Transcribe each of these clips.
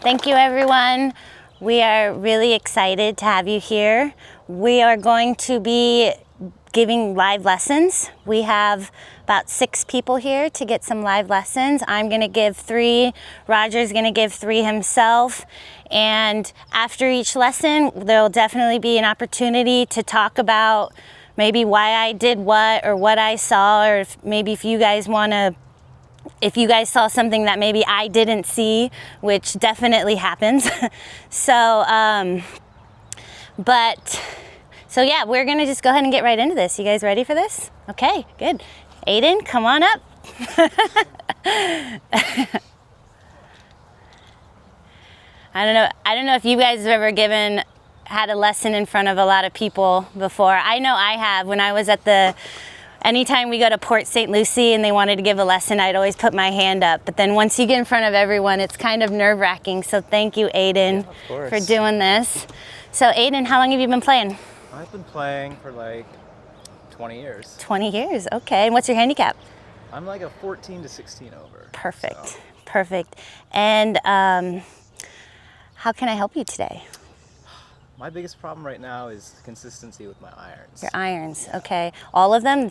Thank you, everyone. We are really excited to have you here. We are going to be giving live lessons. We have about 6 people here to get some live lessons. I'm going to give 3. Roger's going to give 3 himself. And after each lesson, there'll definitely be an opportunity to talk about maybe why I did what or what I saw, or if you guys want to, if you guys saw something that maybe I didn't see, which definitely happens. So yeah, we're gonna just go ahead and get right into this. You guys ready for this? Okay, good. Aiden, come on up. I don't know if you guys have ever had a lesson in front of a lot of people before. I know I have. When I was at anytime we go to Port St. Lucie and they wanted to give a lesson, I'd always put my hand up. But then once you get in front of everyone, it's kind of nerve-wracking. So thank you, Aiden, for doing this. So Aiden, how long have you been playing? I've been playing for like 20 years. 20 years, okay. And what's your handicap? I'm like a 14 to 16 over. Perfect, so. Perfect. And how can I help you today? My biggest problem right now is consistency with my irons. Your irons, yeah. Okay. All of them?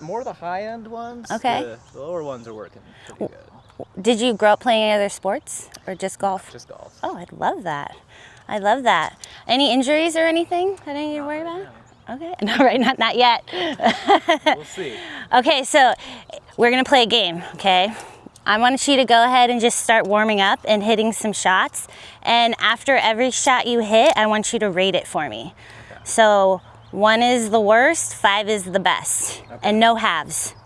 More the high-end ones. Okay. The lower ones are working pretty good. Did you grow up playing any other sports or just golf? Just golf. Oh, I love that. I love that. Any injuries or anything that I need to worry about? Okay, not yet. We'll see. Okay, so we're gonna play a game, okay? I want you to go ahead and just start warming up and hitting some shots. And after every shot you hit, I want you to rate it for me. Okay. So 1 is the worst, 5 is the best, okay. And no halves.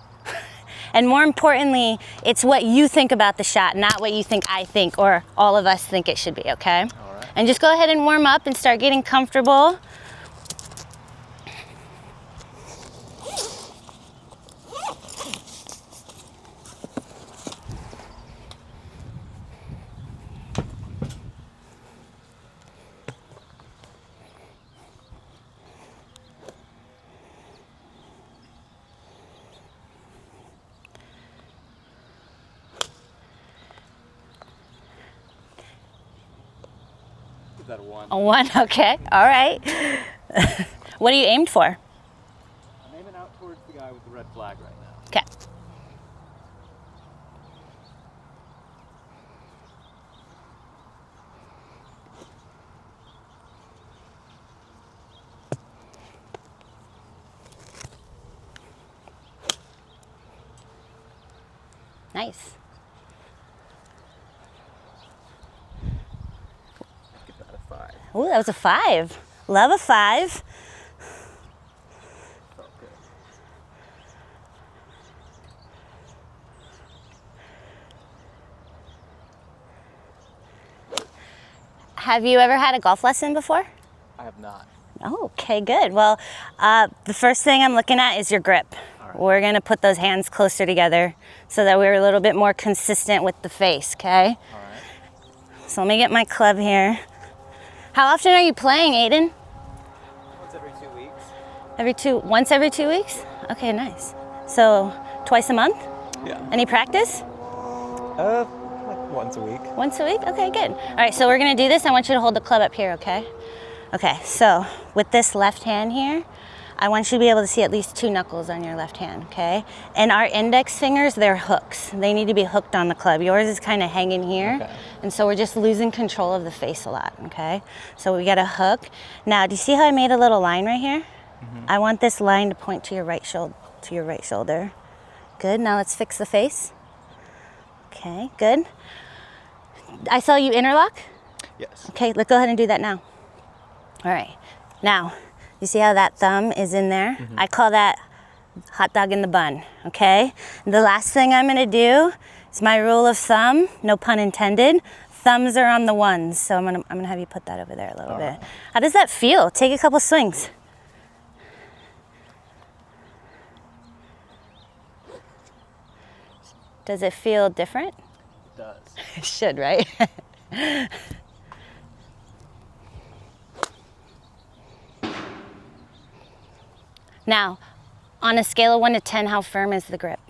And more importantly, it's what you think about the shot, not what you think I think or all of us think it should be, okay? All right. And just go ahead and warm up and start getting comfortable. Is that a 1? A 1, okay, all right. What are you aimed for? I'm aiming out towards the guy with the red flag right now. Okay. Nice. Give that a 5. Ooh, that was a 5. Love a 5. Felt good. Have you ever had a golf lesson before? I have not. Oh, okay, good. Well, the first thing I'm looking at is your grip. Right. We're gonna put those hands closer together so that we're a little bit more consistent with the face, okay? All right. So let me get my club here. How often are you playing, Aiden? Once every 2 weeks. Once every 2 weeks? Okay, nice. So twice a month? Yeah. Any practice? Like once a week. Once a week? Okay, good. All right, so we're gonna do this. I want you to hold the club up here, okay? Okay, so with this left hand here, I want you to be able to see at least 2 knuckles on your left hand, okay? And our index fingers, they're hooks. They need to be hooked on the club. Yours is kind of hanging here. Okay. And so we're just losing control of the face a lot, okay? So we got a hook. Now, do you see how I made a little line right here? Mm-hmm. I want this line to point to your right shoulder. Good, now let's fix the face. Okay, good. I saw you interlock? Yes. Okay, let's go ahead and do that now. All right, now, you see how that thumb is in there? Mm-hmm. I call that hot dog in the bun, okay? The last thing I'm gonna do is my rule of thumb, no pun intended. Thumbs are on the ones, so I'm gonna have you put that over there a little bit. How does that feel? Take a couple swings. Does it feel different? It does. It should, right? Now, on a scale of 1 to 10, how firm is the grip?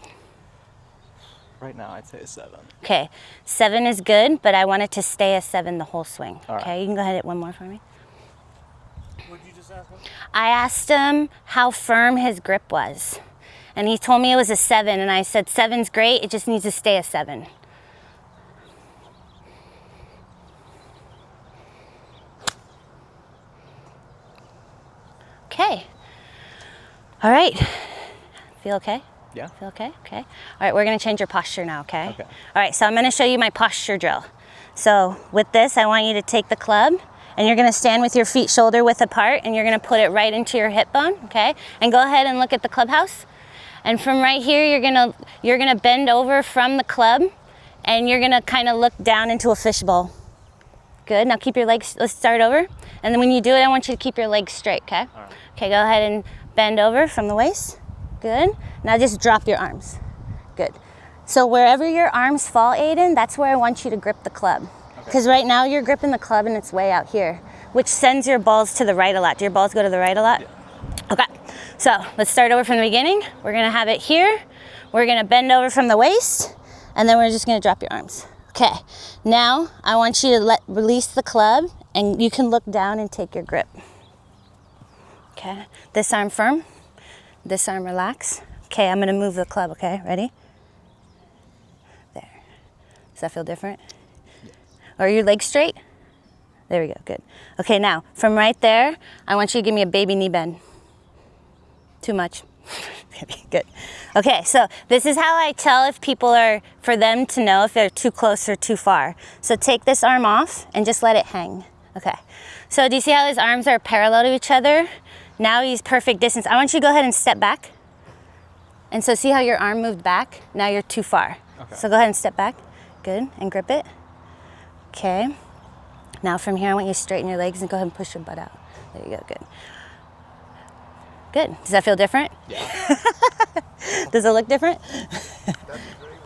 Right now, I'd say a 7. Okay, 7 is good, but I want it to stay a 7 the whole swing. All right. Okay, you can go ahead and hit one more for me. What did you just ask him? I asked him how firm his grip was, and he told me it was a 7, and I said 7's great, it just needs to stay a 7. Okay. All right. Feel okay? Yeah. Feel okay? Okay. All right, we're gonna change your posture now, okay? Okay. All right, so I'm gonna show you my posture drill. So with this, I want you to take the club and you're gonna stand with your feet shoulder width apart and you're gonna put it right into your hip bone, okay? And go ahead and look at the clubhouse. And from right here, you're gonna bend over from the club and you're gonna kind of look down into a fishbowl. Good, now keep your legs, let's start over. And then when you do it, I want you to keep your legs straight, okay? All right. Okay, go ahead and bend over from the waist. Good. Now just drop your arms. Good. So wherever your arms fall, Aiden, that's where I want you to grip the club. Because right now you're gripping the club and it's way out here, which sends your balls to the right a lot. Do your balls go to the right a lot? Yeah. Okay. So let's start over from the beginning. We're gonna have it here. We're gonna bend over from the waist, and then we're just gonna drop your arms. Okay. Now I want you to release the club, and you can look down and take your grip. Okay. This arm firm. This arm relax. Okay, I'm gonna move the club, okay? Ready? There. Does that feel different? Are your legs straight? There we go, good. Okay, now, from right there, I want you to give me a baby knee bend. Too much. Good. Okay, so this is how I tell if people are, for them to know if they're too close or too far. So take this arm off and just let it hang. Okay, so do you see how his arms are parallel to each other? Now he's perfect distance. I want you to go ahead and step back. And so see how your arm moved back? Now you're too far. Okay. So go ahead and step back. Good, and grip it. Okay. Now from here, I want you to straighten your legs and go ahead and push your butt out. There you go, good. Good, does that feel different? Yeah. Does it look different? That'd be great.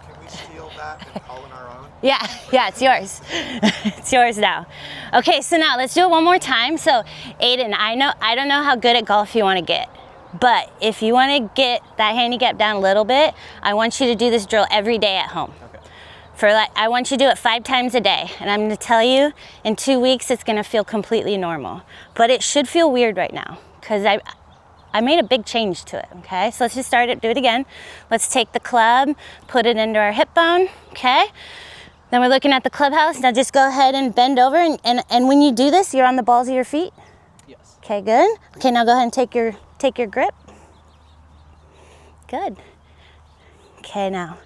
Can we steal that and call in our own? Yeah, it's yours. It's yours now. Okay, so now let's do it one more time. So Aiden, I don't know how good at golf you want to get, but if you want to get that handicap down a little bit, I want you to do this drill every day at home. Okay. I want you to do it 5 times a day, and I'm gonna tell you, in 2 weeks, it's gonna feel completely normal. But it should feel weird right now, because I made a big change to it, okay? So let's just start it, do it again. Let's take the club, put it into our hip bone, okay? Then we're looking at the clubhouse. Now just go ahead and bend over, and when you do this, you're on the balls of your feet. Yes. Okay, good. Okay, now go ahead and take your grip. Good. Okay, now,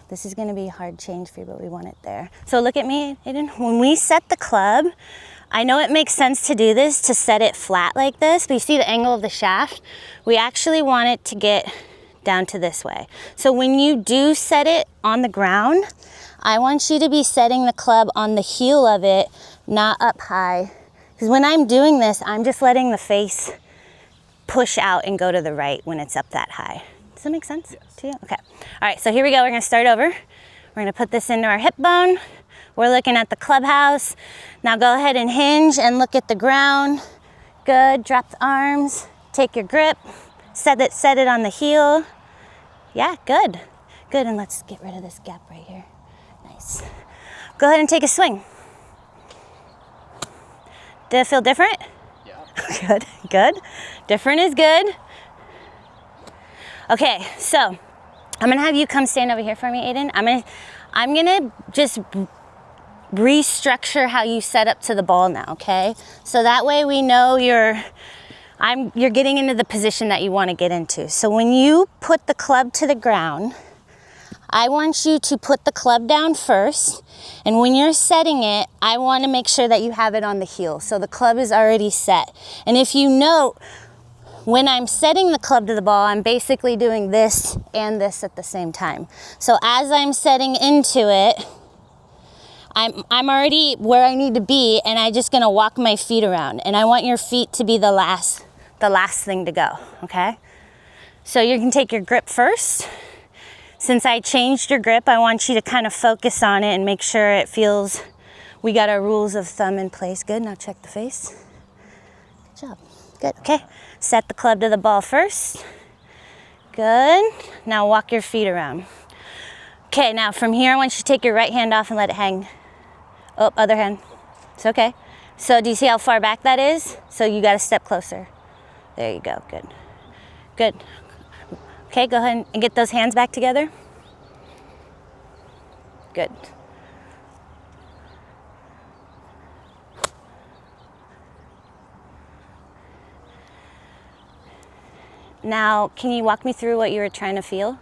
this is gonna be a hard change for you, but we want it there. So look at me, Aiden. When we set the club, I know it makes sense to do this, to set it flat like this, but you see the angle of the shaft? We actually want it to get down to this way. So when you do set it on the ground, I want you to be setting the club on the heel of it, not up high. Because when I'm doing this, I'm just letting the face push out and go to the right when it's up that high. Does that make sense to you? Okay. All right, so here we go. We're gonna start over. We're gonna put this into our hip bone. We're looking at the clubhouse. Now go ahead and hinge and look at the ground. Good, drop the arms, take your grip, set it on the heel. Yeah, good. Good, and let's get rid of this gap right here. Nice. Go ahead and take a swing. Did it feel different? Yeah. Good, good. Different is good. Okay, so I'm gonna have you come stand over here for me, Aiden. I'm gonna just restructure how you set up to the ball now, okay? So that way we know you're getting into the position that you want to get into. So when you put the club to the ground, I want you to put the club down first, and when you're setting it, I want to make sure that you have it on the heel. So the club is already set. And if you note, when I'm setting the club to the ball, I'm basically doing this and this at the same time. So as I'm setting into it, I'm already where I need to be, and I'm just gonna walk my feet around. And I want your feet to be the last thing to go, okay? So you can take your grip first. Since I changed your grip, I want you to kind of focus on it and make sure it feels, we got our rules of thumb in place. Good, now check the face. Good job, good, okay. Set the club to the ball first. Good, now walk your feet around. Okay, now from here, I want you to take your right hand off and let it hang. Oh, other hand. It's okay. So do you see how far back that is? So you got to step closer. There you go. Good. Good. Okay, go ahead and get those hands back together. Good. Now, can you walk me through what you were trying to feel?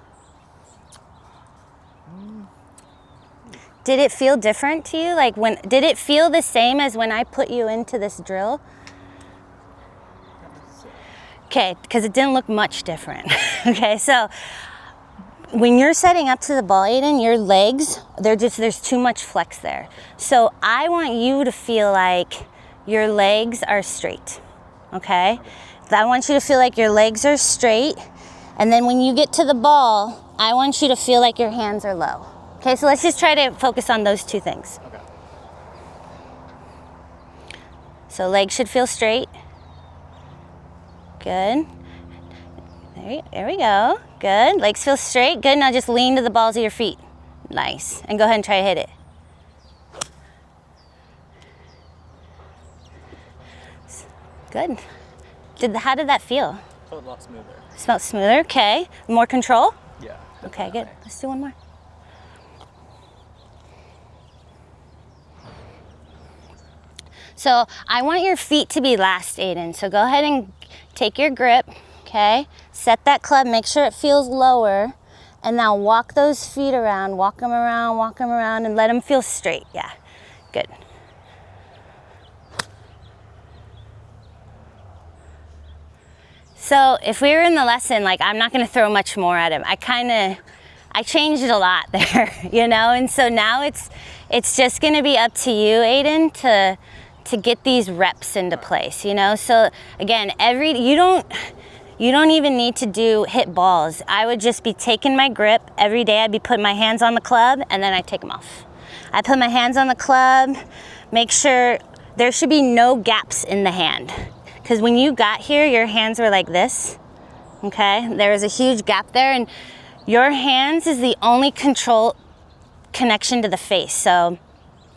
Did it feel different to you? Like did it feel the same as when I put you into this drill? Okay, because it didn't look much different. Okay, so when you're setting up to the ball, Aiden, your legs, there's too much flex there. So I want you to feel like your legs are straight, okay? I want you to feel like your legs are straight, and then when you get to the ball, I want you to feel like your hands are low. Okay, so let's just try to focus on those two things. Okay. So legs should feel straight. Good. There we go. Good. Legs feel straight. Good. Now just lean to the balls of your feet. Nice. And go ahead and try to hit it. Good. How did that feel? Felt a lot smoother. Smelled smoother. Okay. More control? Yeah. Okay, good. Let's do one more. So I want your feet to be last, Aiden. So go ahead and take your grip, okay? Set that club, make sure it feels lower. And now walk those feet around, walk them around, and let them feel straight. Yeah, good. So if we were in the lesson, like I'm not gonna throw much more at him. I changed it a lot there, you know? And so now it's just gonna be up to you, Aiden, to get these reps into place, you know? So again, you don't even need to hit balls. I would just be taking my grip every day. I'd be putting my hands on the club and then I'd take them off. I put my hands on the club, make sure there should be no gaps in the hand. Because when you got here, your hands were like this, okay? There was a huge gap there, and your hands is the only control connection to the face. So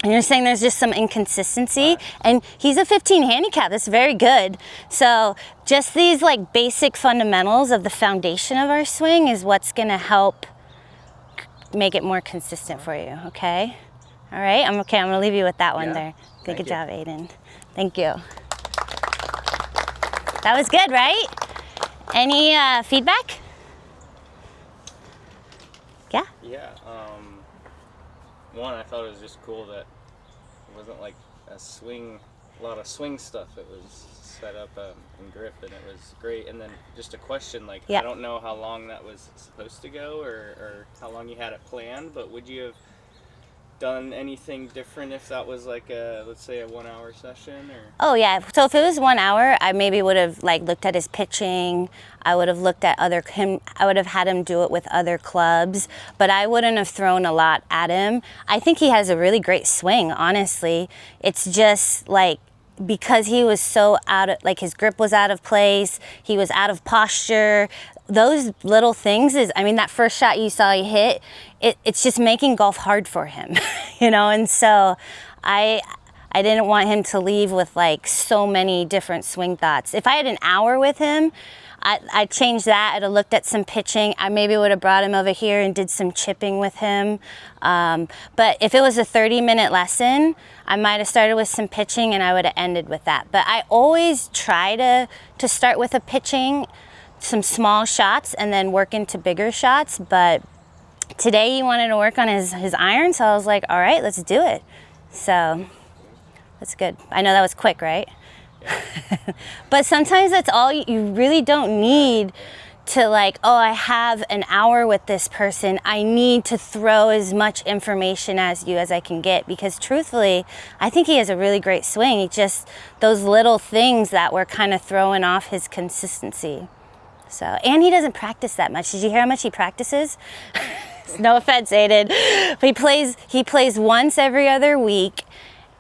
you're saying there's just some inconsistency, and he's a 15 handicap. That's very good. So just these like basic fundamentals of the foundation of our swing is what's gonna help make it more consistent for you, okay? All right, I'm gonna leave you with that one there. Good job, Aiden. Thank you. That was good, right? Any feedback? Yeah? Yeah, one, I thought it was just cool that it wasn't like a lot of swing stuff. It was set up in grip, and it was great. And then just a question, like, I don't know how long that was supposed to go or how long you had it planned, but would you have done anything different if that was like let's say a 1 hour session? Or oh yeah, so if it was 1 hour, I maybe would have like looked at his pitching. I would have looked at I would have had him do it with other clubs, but I wouldn't have thrown a lot at him. I think he has a really great swing, honestly. It's just like because he was so his grip was out of place, he was out of posture. Those little things that first shot you saw he hit, it's just making golf hard for him, you know? And so I didn't want him to leave with like so many different swing thoughts. If I had an hour with him, I'd change that. I'd have looked at some pitching. I maybe would have brought him over here and did some chipping with him. But if it was a 30-minute lesson, I might have started with some pitching and I would have ended with that. But I always try to start with a pitching, some small shots, and then work into bigger shots. But today he wanted to work on his iron, so I was like, all right, let's do it. So that's good. I know that was quick, right? But sometimes that's all you really don't need to like, oh, I have an hour with this person. I need to throw as much information as I can get, because truthfully, I think he has a really great swing. It's just those little things that were kind of throwing off his consistency. So, and he doesn't practice that much. Did you hear how much he practices? No offense, Aiden. But he plays once every other week,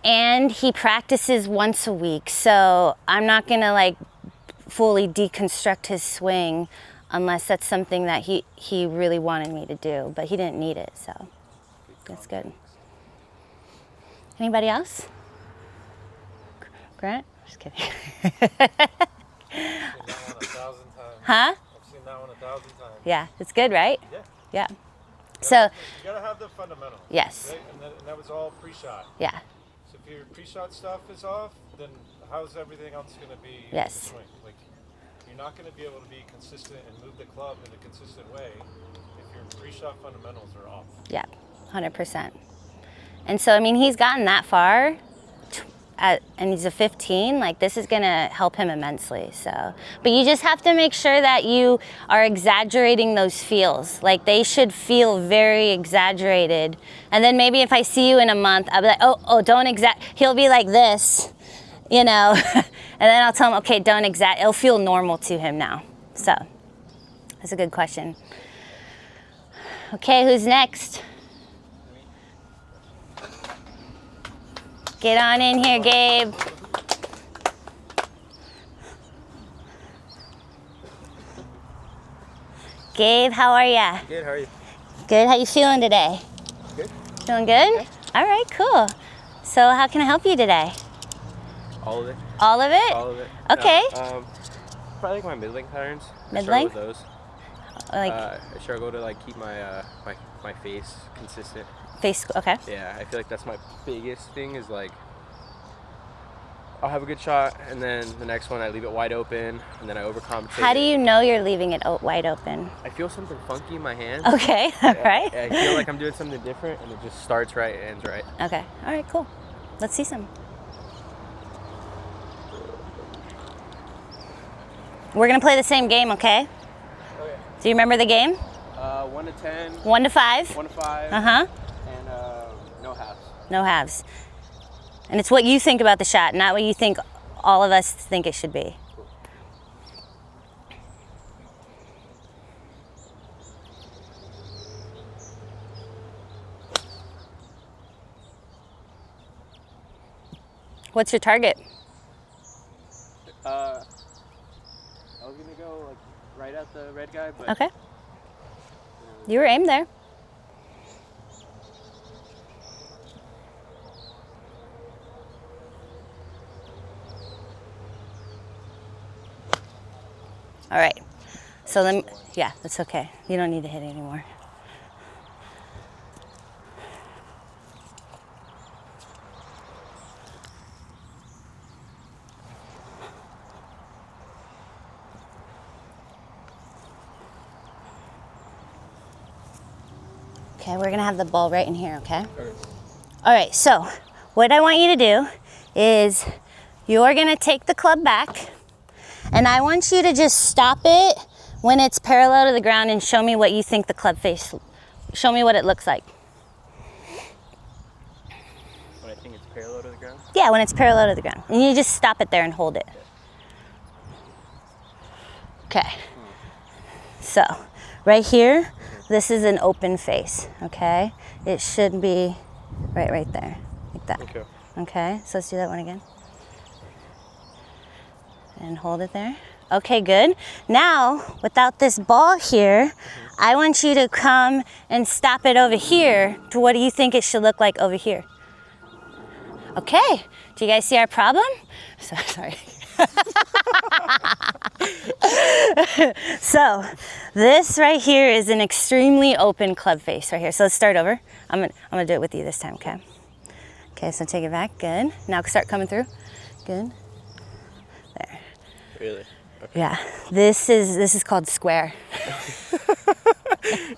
and he practices once a week. So I'm not gonna like fully deconstruct his swing unless that's something that he really wanted me to do, but he didn't need it, so that's good. Anybody else? Grant? Just kidding. I've seen that one 1,000 times. Huh? I've seen that one 1,000 times. Yeah, it's good, right? Yeah. Yeah. You So, gotta have the fundamentals. yes. Right? And that was all pre-shot. Yeah. So if your pre-shot stuff is off, then how's everything else gonna be in Yes. the swing? Like, you're not gonna be able to be consistent and move the club in a consistent way if your pre-shot fundamentals are off. Yeah, 100%. And so, I mean, he's gotten that far, and he's a 15, like this is gonna help him immensely, so. But you just have to make sure that you are exaggerating those feels. Like they should feel very exaggerated. And then maybe if I see you in a month, I'll be like, oh, don't he'll be like this, you know? And then I'll tell him, okay, don't it'll feel normal to him now. So, that's a good question. Okay, who's next? Get on in here, Gabe. Gabe, how are ya? Good, how are you? Good, how you feeling today? Good. Feeling good? All right, cool. So how can I help you today? All of it. All of it? All of it. Okay. Probably like my middling patterns. I Middling? struggle with those. Like I struggle to like keep my my face consistent. face, okay. Yeah, I feel like that's my biggest thing is like I'll have a good shot and then the next one I leave it wide open and then I overcompensate. How do you know you're leaving it wide open? I feel something funky in my hand. Okay, all right. I feel like I'm doing something different and it just starts right and ends right. Okay, all right, cool. Let's see some. We're gonna play the same game, okay? Okay. Do you remember the game? 1 to 10. 1 to 5? 1 to 5. Uh-huh. And no halves. No halves. And it's what you think about the shot, not what you think all of us think it should be. What's your target? I was gonna go like right at the red guy, but Okay. You were aimed there. All right. So then, yeah, that's okay. You don't need to hit anymore. Okay, we're gonna have the ball right in here, okay? All right, so what I want you to do is you're gonna take the club back and I want you to just stop it when it's parallel to the ground and show me what you think the club face, show me what it looks like. when I think it's parallel to the ground. Yeah, when it's parallel to the ground. And you just stop it there and hold it. Okay. So, right here, this is an open face, okay? It should be right there, like that. Okay. Okay, so let's do that one again. And hold it there. Okay, good. Now, without this ball here, I want you to come and stop it over here to what do you think it should look like over here? Okay, do you guys see our problem? Sorry. So, this right here is an extremely open club face right here. So let's start over. I'm gonna do it with you this time, okay? Okay, so take it back, good. Now start coming through, good. There. Really? Okay. Yeah, this is called square.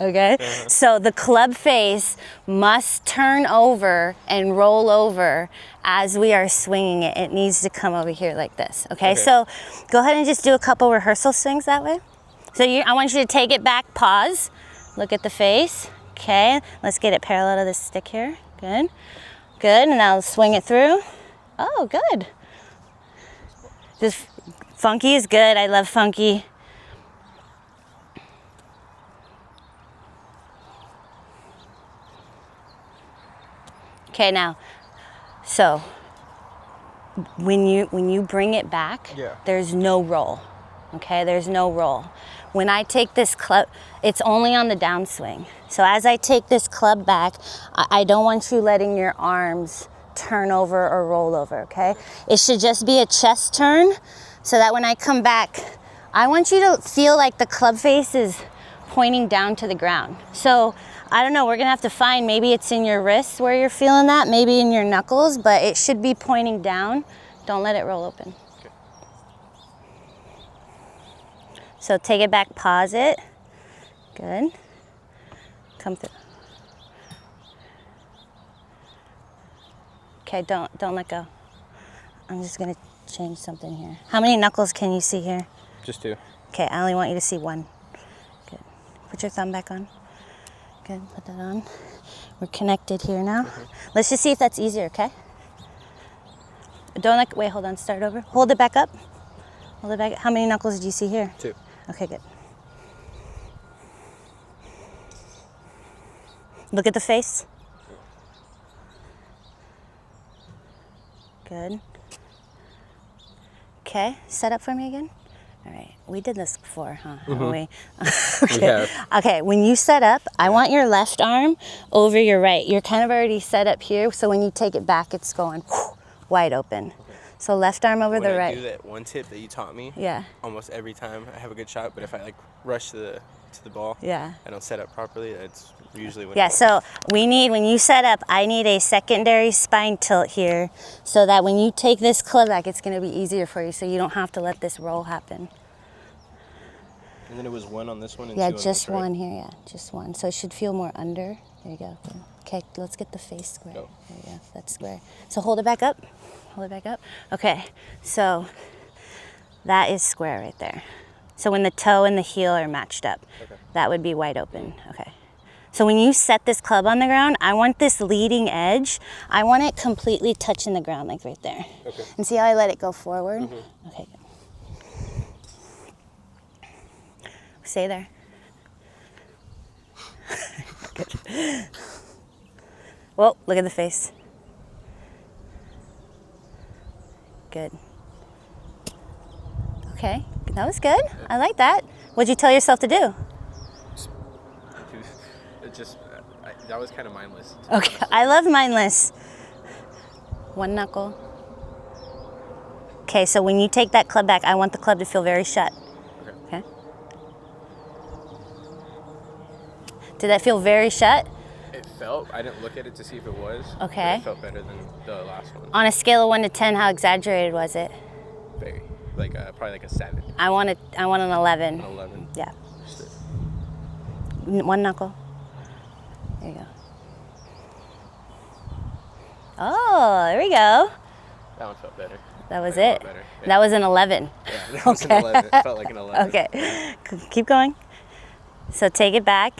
Okay, so the club face must turn over and roll over as we are swinging it. It needs to come over here like this. Okay, so go ahead and just do a couple rehearsal swings that way. So I want you to take it back, pause, look at the face. Okay, let's get it parallel to this stick here. Good, good, and now swing it through. Oh, good. Just funky is good. I love funky. Okay, now, so when you bring it back, Yeah. there's no roll. Okay, there's no roll. when I take this club, it's only on the downswing. So as I take this club back, I don't want you letting your arms turn over or roll over, okay? It should just be a chest turn so that when I come back, I want you to feel like the club face is pointing down to the ground. So I don't know, we're gonna have to find, maybe it's in your wrists where you're feeling that, maybe in your knuckles, but it should be pointing down. Don't let it roll open. Okay. So take it back, pause it. Good. Come through. Okay, don't let go. I'm just gonna change something here. How many knuckles can you see here? Just 2. Okay, I only want you to see 1. Good. Put your thumb back on. Good, put that on. We're connected here now. Let's just see if that's easier, okay? Don't let, wait, hold on, start over. Hold it back up. Hold it back. How many knuckles do you see here? 2. Okay, good. Look at the face. Good. Okay, set up for me again. All right, we did this before, huh? Haven't we? Okay. We have. Okay, when you set up, I want your left arm over your right. You're kind of already set up here, so when you take it back, it's going wide open. So left arm over the When I right. do that one tip that you taught me, Yeah. almost every time I have a good shot, but if I like rush to the ball, Yeah. I don't set up properly, that's usually when Yeah, so we need, when you set up, I need a secondary spine tilt here so that when you take this club back, it's gonna be easier for you so you don't have to let this roll happen. And then it was 1 on this one and 2 Yeah, on this, just right? 1 here, yeah, just 1. So it should feel more under. There you go. Okay, let's get the face square. Go. There you go, that's square. So hold it back up, hold it back up. Okay, so that is square right there. So when the toe and the heel are matched up, that would be wide open, okay. So when you set this club on the ground, I want this leading edge, I want it completely touching the ground, like right there. Okay. And see how I let it go forward? Okay, good. Stay there. Good. Whoa, look at the face. Good. Okay, that was good. I like that. What'd you tell yourself to do? It just, that was kind of mindless. Okay, I love mindless. 1 knuckle. Okay, so when you take that club back, I want the club to feel very shut. Okay. Did that feel very shut? It felt, I didn't look at it to see if it was. Okay. But it felt better than the last one. On a scale of 1 to 10, how exaggerated was it? Very. Like, probably like a 7. I want an 11. An 11. Yeah. Just 1 knuckle. There you go. Oh, there we go. that one felt better. That was Like, a lot it. better. Yeah. That was an 11. Yeah, that was an 11. It felt like an 11. Okay, keep going. So take it back.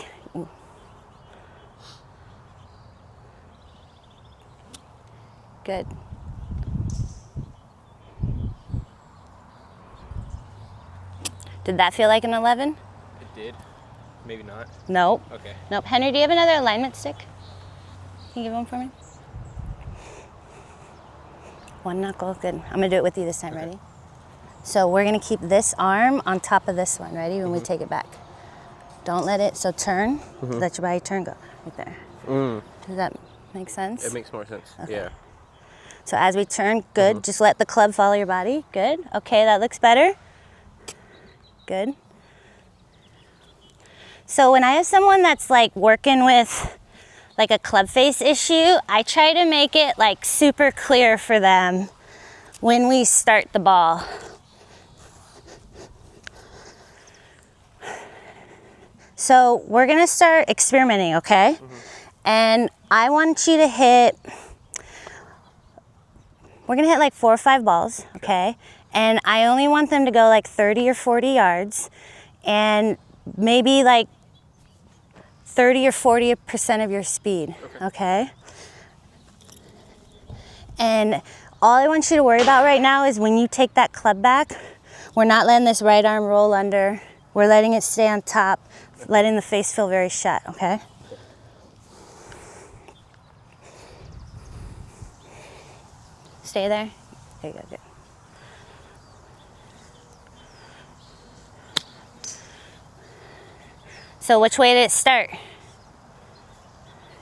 Good. Did that feel like an 11? It did. Maybe not. Nope. Okay. Nope. Henry, do you have another alignment stick? Can you give one for me? 1 knuckle. Good. I'm going to do it with you this time. Okay. Ready? So we're going to keep this arm on top of this one. Ready? When we take it back. Don't let it, so turn. Let your body turn, go. Right there. Does that make sense? It makes more sense. Okay. Yeah. So as we turn, good. Just let the club follow your body. Good. Okay, that looks better. Good. So when I have someone that's like working with like a club face issue, I try to make it like super clear for them when we start the ball. So we're gonna start experimenting, okay? And I want you to hit, we're gonna hit like 4 or 5 balls, okay? And I only want them to go like 30 or 40 yards and maybe like 30 or 40% of your speed, okay? And all I want you to worry about right now is when you take that club back, we're not letting this right arm roll under. We're letting it stay on top, letting the face feel very shut, okay? Stay there. There you go, good. So which way did it start?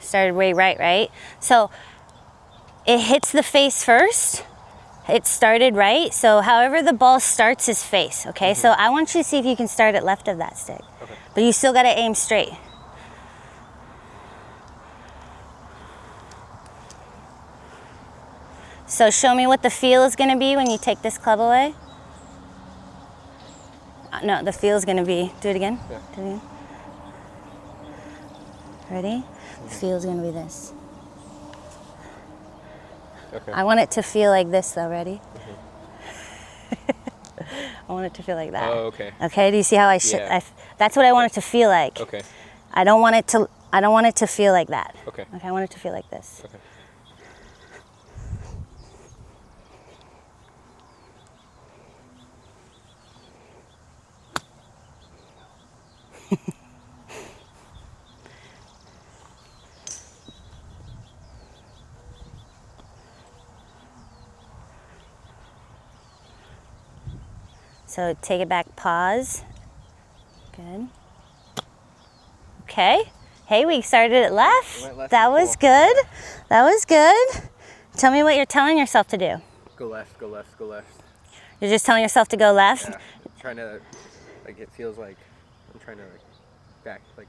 Started way right, right? So it hits the face first. It started right. So however the ball starts is face, okay? So I want you to see if you can start it left of that stick. Okay. But you still gotta aim straight. So show me what the feel is gonna be when you take this club away. No, the feel is gonna be, do it again. Yeah. Do it again. Ready? The feel is gonna be this. Okay. I want it to feel like this though, ready? I want it to feel like that. Oh, okay. Okay, do you see how Yeah. that's what I want it to feel like. Okay. I don't want it to feel like that. Okay. Okay, I want it to feel like this. Okay. So take it back, pause. Good. Okay. Hey, we started it left. Went left That and was cool. good. That was good. Tell me what you're telling yourself to do. Go left, go left, go left. You're just telling yourself to go left? Yeah. I'm trying to, like, it feels like I'm trying to, like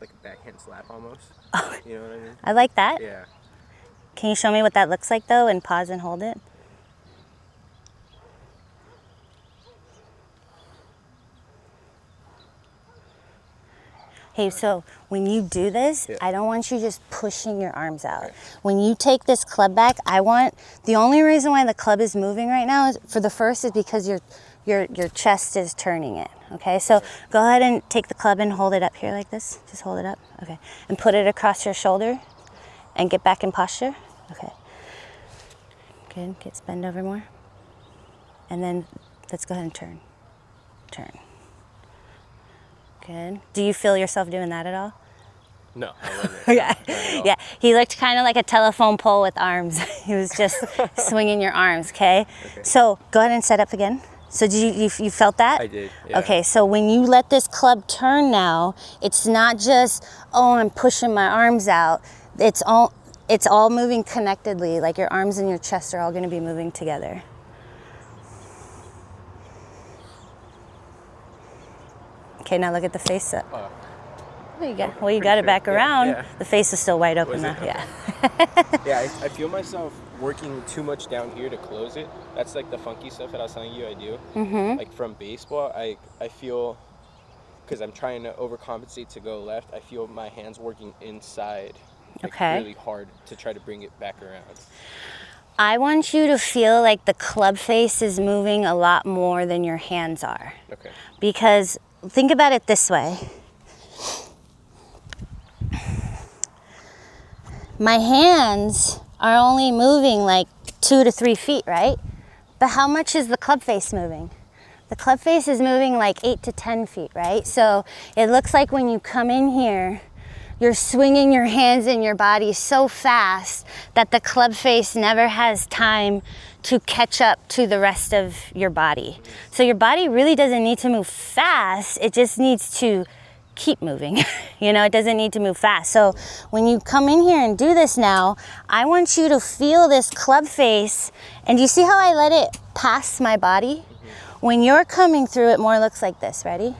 a backhand slap almost. You know what I mean? I like that. Yeah. Can you show me what that looks like though and pause and hold it? Hey, so when you do this, Yeah. I don't want you just pushing your arms out. Okay. When you take this club back, the only reason why the club is moving right now is because your chest is turning it. Okay, so go ahead and take the club and hold it up here like this. Just hold it up. Okay, and put it across your shoulder and get back in posture. Okay. Good. Get bend over more. And then let's go ahead and turn. Turn. Good. Do you feel yourself doing that at all? No, I wasn't. Yeah. Not at all. Yeah. He looked kind of like a telephone pole with arms. He was just swinging your arms, okay? So go ahead and set up again. So did you felt that? I did, yeah. Okay, so when you let this club turn now, it's not just, oh, I'm pushing my arms out. It's all moving connectedly, like your arms and your chest are all gonna be moving together. Okay, now look at the face up. Well, you got it back around. yeah. The face is still wide open Was though. it? Yeah. Yeah, I feel myself working too much down here to close it. That's like the funky stuff that I was telling you I do. Mm-hmm. Like from baseball, I feel, because I'm trying to overcompensate to go left, I feel my hands working inside like Okay. really hard to try to bring it back around. I want you to feel like the club face is moving a lot more than your hands are. Okay. Because think about it this way. My hands are only moving like 2 to 3 feet, right? But how much is the club face moving? The club face is moving like 8 to 10 feet, right? So it looks like when you come in here, you're swinging your hands and your body so fast that the club face never has time to catch up to the rest of your body. So your body really doesn't need to move fast, it just needs to keep moving. You know, it doesn't need to move fast. So when you come in here and do this now, I want you to feel this club face, and do you see how I let it pass my body? When you're coming through, it more looks like this. Ready?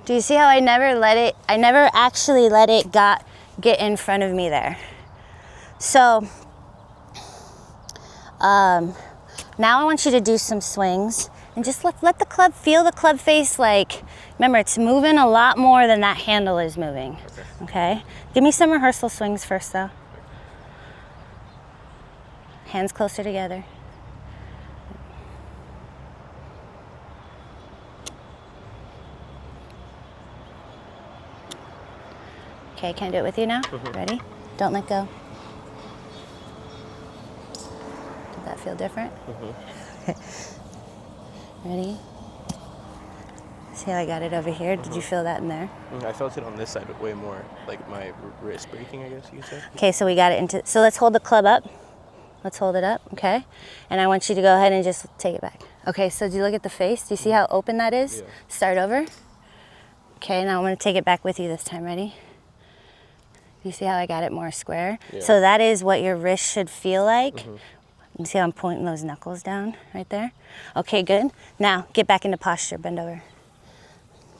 Do you see how I never actually let it get in front of me there? So now I want you to do some swings and just let the club, feel the club face, like, remember it's moving a lot more than that handle is moving. Okay? Give me some rehearsal swings first though. Hands closer together. Okay, can I do it with you now? Ready? Don't let go. Did that feel different? Ready? See how I got it over here? Did you feel that in there? I felt it on this side way more, like my wrist breaking, I guess you could say. Okay, so we got it into, so let's hold the club up. Let's hold it up, okay? And I want you to go ahead and just take it back. Okay, so do you look at the face? Do you see how open that is? Yeah. Start over. Okay, now I'm gonna take it back with you this time. Ready? You see how I got it more square? Yeah. So that is what your wrist should feel like. You see how I'm pointing those knuckles down right there? Okay, good. Now get back into posture, bend over.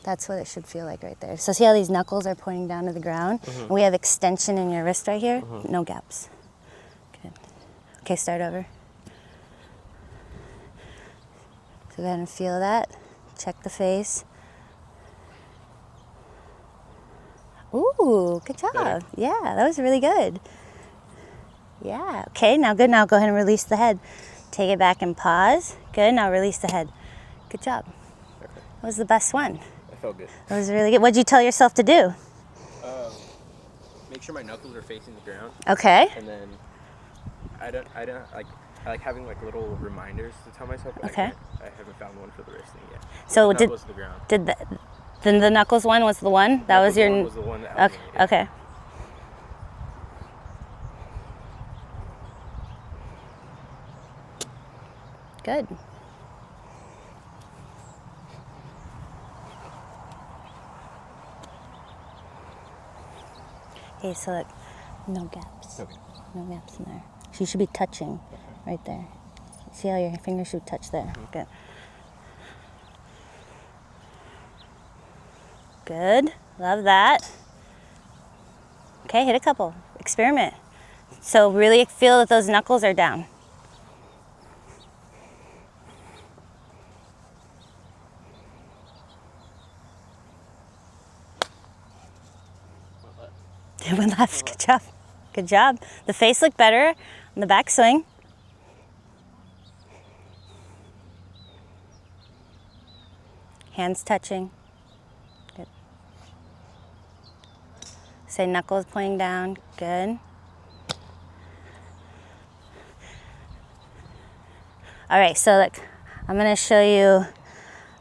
That's what it should feel like right there. So see how these knuckles are pointing down to the ground? And we have extension in your wrist right here, no gaps. Good. Okay, start over. So go ahead and feel that. Check the face. Ooh, good job. Better? Yeah, that was really good. Yeah, okay, now good. Now go ahead and release the head. Take it back and pause. Good, now release the head. Good job. Okay. That was the best one. I felt good. That was really good. What'd you tell yourself to do? Make sure my knuckles are facing the ground, Okay. and then I like having like little reminders to tell myself. But Okay. I haven't found one for the wrist thing yet. So The did knuckles to the ground. the knuckles one was the one? That was Knuckles your one was the one that helped Okay. me, yeah. Okay. Good. Okay, so look, no gaps. Okay. No gaps in there. So you should be touching right there. See how your fingers should touch there? Good. Good. Love that. Okay, hit a couple. Experiment. So really feel that those knuckles are down. It went left. Good job. Good job. The face looked better on the backswing. Hands touching. Good. Say knuckles pointing down. Good. All right, so look, I'm gonna show you a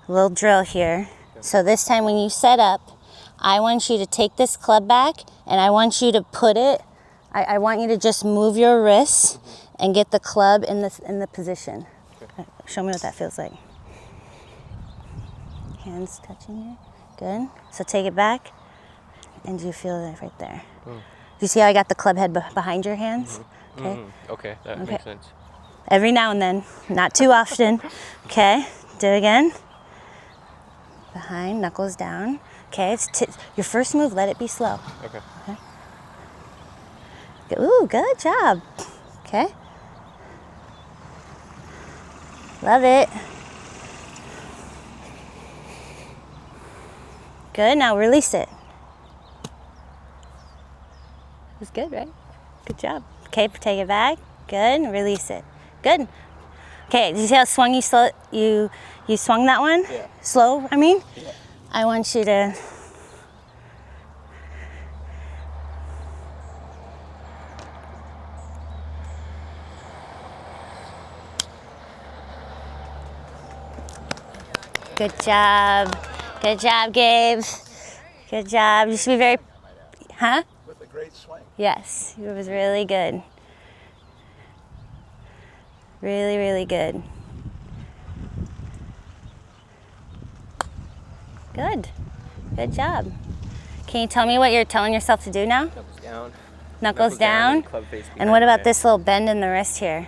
little drill here. So this time when you set up, I want you to take this club back and I want you to put it, I want you to just move your wrists and get the club in the position. Okay. Show me what that feels like. Hands touching here. Good. So take it back and you feel it right there. Do you see how I got the club head behind your hands? Okay. Okay, that Okay. makes sense. Every now and then, not too often. Okay, do it again. Behind, knuckles down. Okay, your first move, let it be slow. Okay. Ooh, good job. Okay. Love it. Good, now release it. It was good, right? Good job. Okay, take it back. Good, release it. Good. Okay, did you see how swung you swung that one? Yeah. Slow, I mean? Yeah. I want you to Good job. Good job, Gabe. Good job. You should be very, huh? With a great swing. Yes, it was really good. Really, really good. Good. Good job. Can you tell me what you're telling yourself to do now? Knuckles down. Knuckles down. And club face And behind what my about head. this little bend in the wrist here?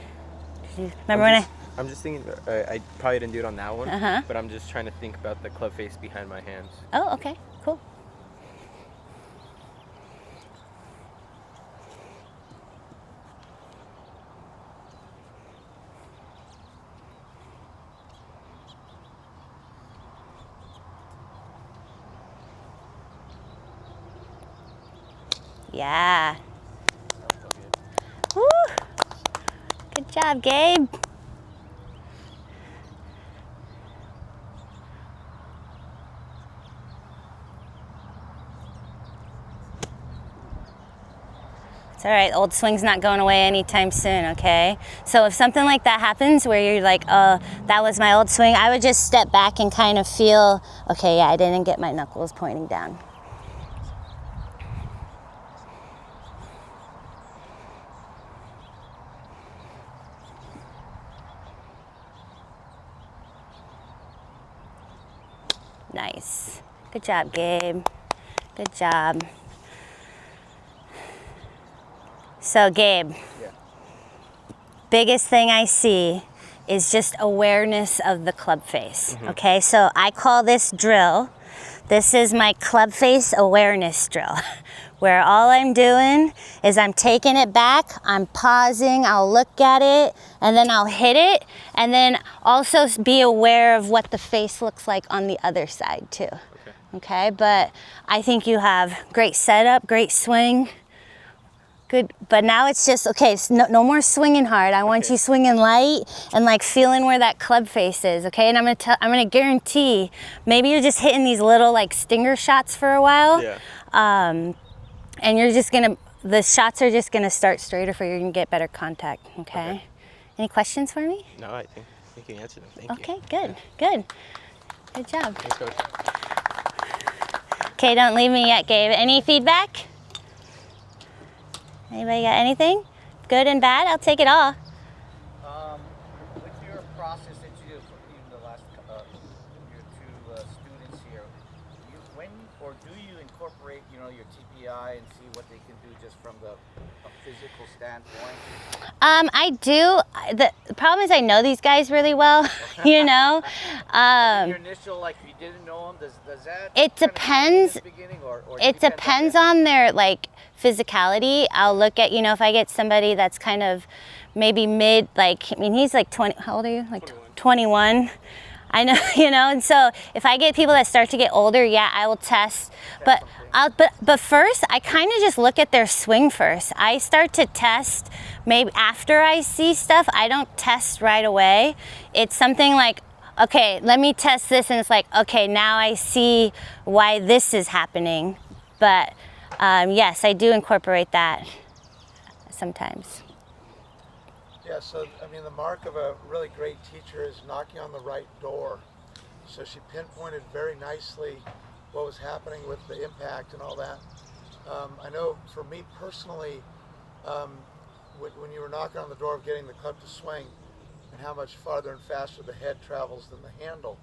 Remember when I'm just thinking, I probably didn't do it on that one, Uh-huh. but I'm just trying to think about the club face behind my hands. Oh, okay, cool. Yeah. Woo! Good job, Gabe. It's all right, old swing's not going away anytime soon, okay? So if something like that happens where you're like, oh, that was my old swing, I would just step back and kind of feel, okay, yeah, I didn't get my knuckles pointing down. Nice. Good job, Gabe. Good job. So, Gabe, Yeah. biggest thing I see is just awareness of the club face. Okay, so I call this drill. This is my club face awareness drill, where all I'm doing is I'm taking it back, I'm pausing, I'll look at it, and then I'll hit it, and then also be aware of what the face looks like on the other side too. Okay, but I think you have great setup, great swing. Good, but now it's just, okay, so no more swinging hard. I want you swinging light and like feeling where that club face is, okay? And I'm gonna guarantee, maybe you're just hitting these little like stinger shots for a while. Yeah. And you're just gonna, the shots are just gonna start straighter for you and get better contact, okay? Any questions for me? No, I think we can answer them. Thank you. Okay, good, good. Good job. Thanks, Coach. Okay, don't leave me yet, Gabe. Any feedback? Anybody got anything? Good and bad? I'll take it all. With your process that you do for even the last your two students here, do you incorporate your TPI and see what they can do just from a physical standpoint? I do. The problem is I know these guys really well, you know. Your initial, like, if you didn't know them, does that? It depends. At the beginning, or It depends on their like physicality. I'll look at, if I get somebody that's kind of maybe mid, like, I mean, he's like 20, how old are you? Like 21. I know, and so if I get people that start to get older, yeah, I will test. But first, I kind of just look at their swing first. I start to test maybe after I see stuff. I don't test right away. It's something like, okay, let me test this, and it's like, okay, now I see why this is happening. But yes, I do incorporate that sometimes. Yeah, so I mean, the mark of a really great teacher is knocking on the right door. So she pinpointed very nicely what was happening with the impact and all that. I know for me personally, when you were knocking on the door of getting the club to swing and how much farther and faster the head travels than the handle,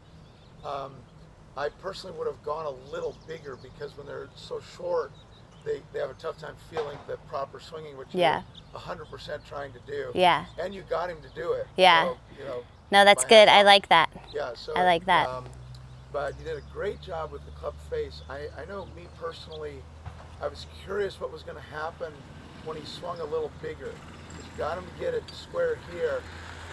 I personally would have gone a little bigger, because when they're so short, they have a tough time feeling the proper swinging, which you're 100% trying to do. Yeah. And you got him to do it. Yeah. So, No, that's good. I like that. Yeah, so I like that. But you did a great job with the club face. I know me personally, I was curious what was going to happen when he swung a little bigger. Because you got him to get it square here,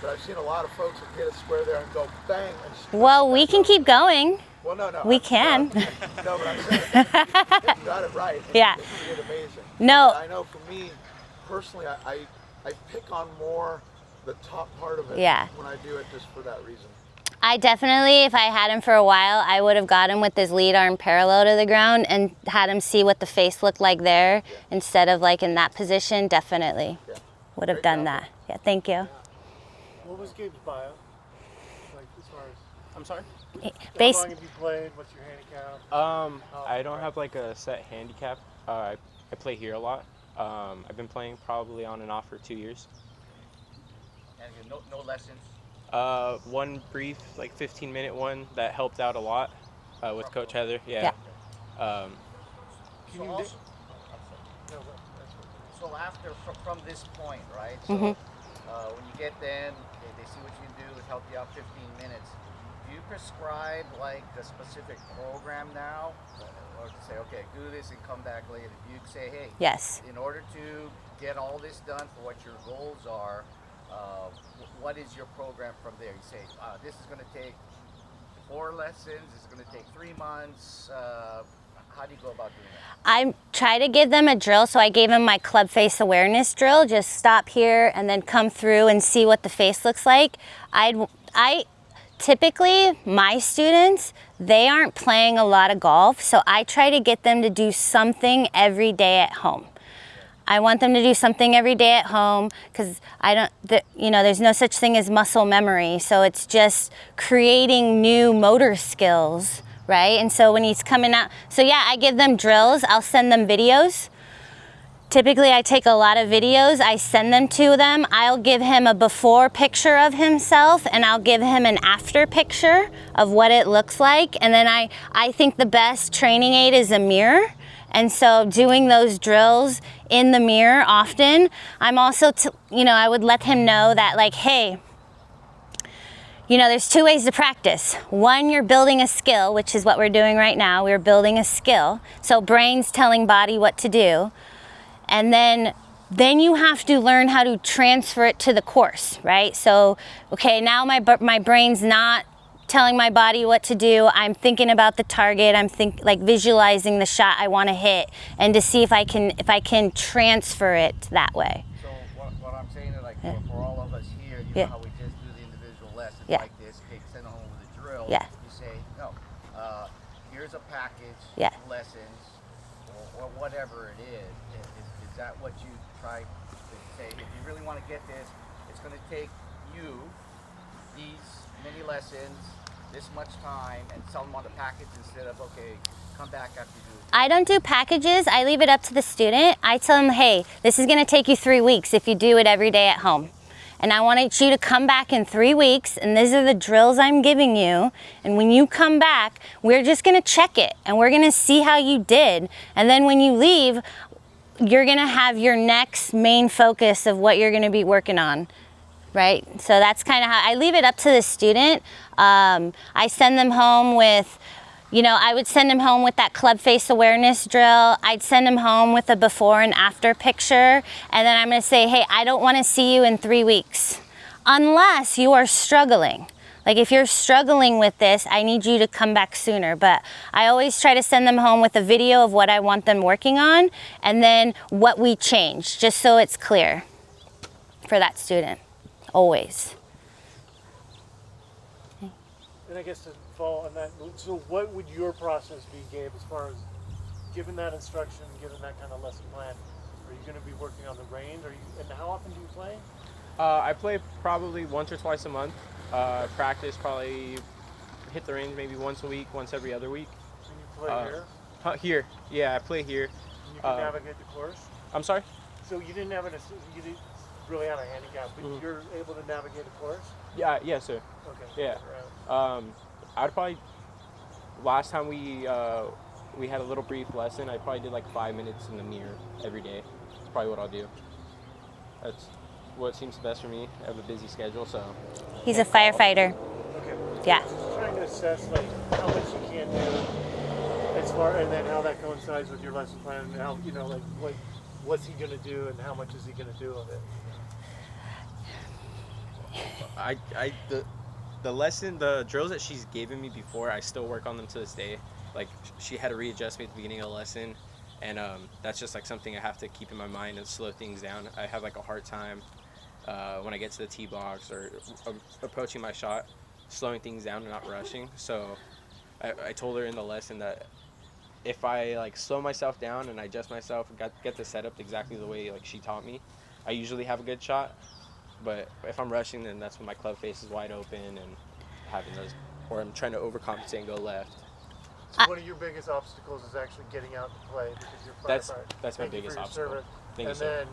but I've seen a lot of folks that get it square there and go bang. And Well, we can keep going. Well, no. We can. No, but I'm saying, if you got it right. Yeah. You did amazing. No. I know for me, personally, I pick on more the top part of it when I do it, just for that reason. I definitely, if I had him for a while, I would have got him with his lead arm parallel to the ground and had him see what the face looked like there instead of like in that position. Definitely would have done that. Yeah, thank you. What was Gabe's bio? Like, as far as, I'm sorry? how Base. long have you played? What's your handicap? I don't have like a set handicap. I play here a lot. I've been playing probably on and off for 2 years. And no lessons? One brief, like 15-minute one that helped out a lot with Coach Heather. Yeah. So also, so after, from this point, right? So when you get them, they see what you can do, help you out 15 minutes. Do you prescribe like a specific program now, or say, okay, do this and come back later? Do you say, hey, Yes. in order to get all this done for what your goals are, what is your program from there? You say, this is going to take 4 lessons, this is going to take 3 months. How do you go about doing that? I try to give them a drill, so I gave them my club face awareness drill. Just stop here and then come through and see what the face looks like. I typically, my students, they aren't playing a lot of golf, so I try to get them to do something every day at home. I want them to do something every day at home, because there's no such thing as muscle memory, so it's just creating new motor skills, right? And so when he's coming out, so yeah, I give them drills, I'll send them videos, typically I take a lot of videos, I send them to them. I'll give him a before picture of himself and I'll give him an after picture of what it looks like. And then I think the best training aid is a mirror. And so doing those drills in the mirror often, I'm also, I would let him know that like, hey, there's two ways to practice. One, you're building a skill, which is what we're doing right now. We're building a skill. So brain's telling body what to do. And then you have to learn how to transfer it to the course, right? So, okay, now my brain's not telling my body what to do. I'm thinking about the target. I'm visualizing the shot I want to hit, and to see if I can transfer it that way. So what I'm saying is, like, for all of us here, you Yeah. know how we just do the individual lessons Yeah. like this, send home with a drill. Yeah. You say, no, here's a package, Yeah. lessons, or whatever it is. Is that what you try to say? If you really want to get this, it's going to take you these many lessons, this much time, and sell them on the package instead of, okay, come back after you do. I don't do packages. I leave it up to the student. I tell them, hey, this is going to take you 3 weeks if you do it every day at home. And I want you to come back in 3 weeks, and these are the drills I'm giving you. And when you come back, we're just going to check it, and we're going to see how you did. And then when you leave, you're going to have your next main focus of what you're going to be working on, right? So that's kind of how I leave it up to the student. I send them home with, I would send them home with that club face awareness drill. I'd send them home with a before and after picture. And then I'm going to say, hey, I don't want to see you in 3 weeks unless you are struggling. Like if you're struggling with this, I need you to come back sooner. But I always try to send them home with a video of what I want them working on and then what we changed, just so it's clear for that student, always. And I guess to follow on that, so what would your process be, Gabe, as far as given that instruction, given that kind of lesson plan? Are you going to be working on the range? And how often do you play? I play probably once or twice a month. Practice probably hit the range maybe once a week, once every other week. And you play here? Here, yeah, I play here. And you can navigate the course? I'm sorry? So you didn't really have a handicap, but you're able to navigate a course? Yeah, yes, sir. Okay. Yeah. I'd probably, last time we had a little brief lesson, I probably did like 5 minutes in the mirror every day. That's probably what I'll do. That's what seems best for me. I have a busy schedule, so. He's a firefighter. Okay. Yeah. Just trying to assess like how much you can do as far, and then how that coincides with your lesson plan, and how, like what's he gonna do and how much is he gonna do of it? The drills that she's given me before, I still work on them to this day. Like she had to readjust me at the beginning of the lesson, and that's just like something I have to keep in my mind and slow things down. I have like a hard time when I get to the tee box or approaching my shot, slowing things down and not rushing. So I told her in the lesson that if I like slow myself down and I adjust myself and get the setup exactly the way like she taught me, I usually have a good shot. But if I'm rushing, then that's when my club face is wide open and having those, or I'm trying to overcompensate and go left. So one of your biggest obstacles is actually getting out to play because you're firefighter. That's my Thank you biggest for your obstacle. service. Thank you, and sir. then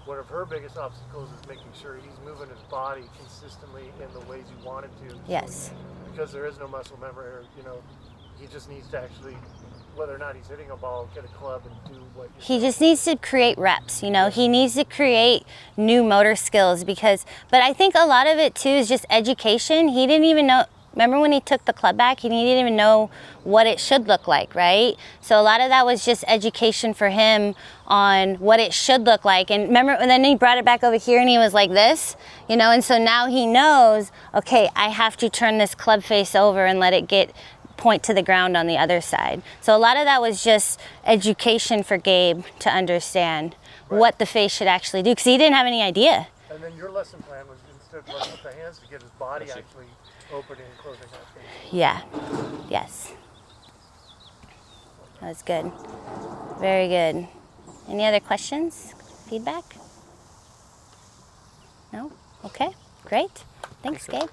one of her biggest obstacles is making sure he's moving his body consistently in the ways you want it to. Yes. Because there is no muscle memory, or, he just needs to actually, whether or not he's hitting a ball, get a club and do what you're He just needs to create reps, He needs to create new motor skills but I think a lot of it too is just education. He didn't even know, remember when he took the club back, he didn't even know what it should look like, right? So a lot of that was just education for him on what it should look like. And remember, and then he brought it back over here and he was like this, and so now he knows, okay, I have to turn this club face over and let it point to the ground on the other side. So a lot of that was just education for Gabe to understand what the face should actually do, because he didn't have any idea. And then your lesson plan was instead of working with the hands to get his body actually opening and closing that face. Yeah. Yes. That was good. Very good. Any other questions? Feedback? No? Okay. Great. Thanks, Gabe.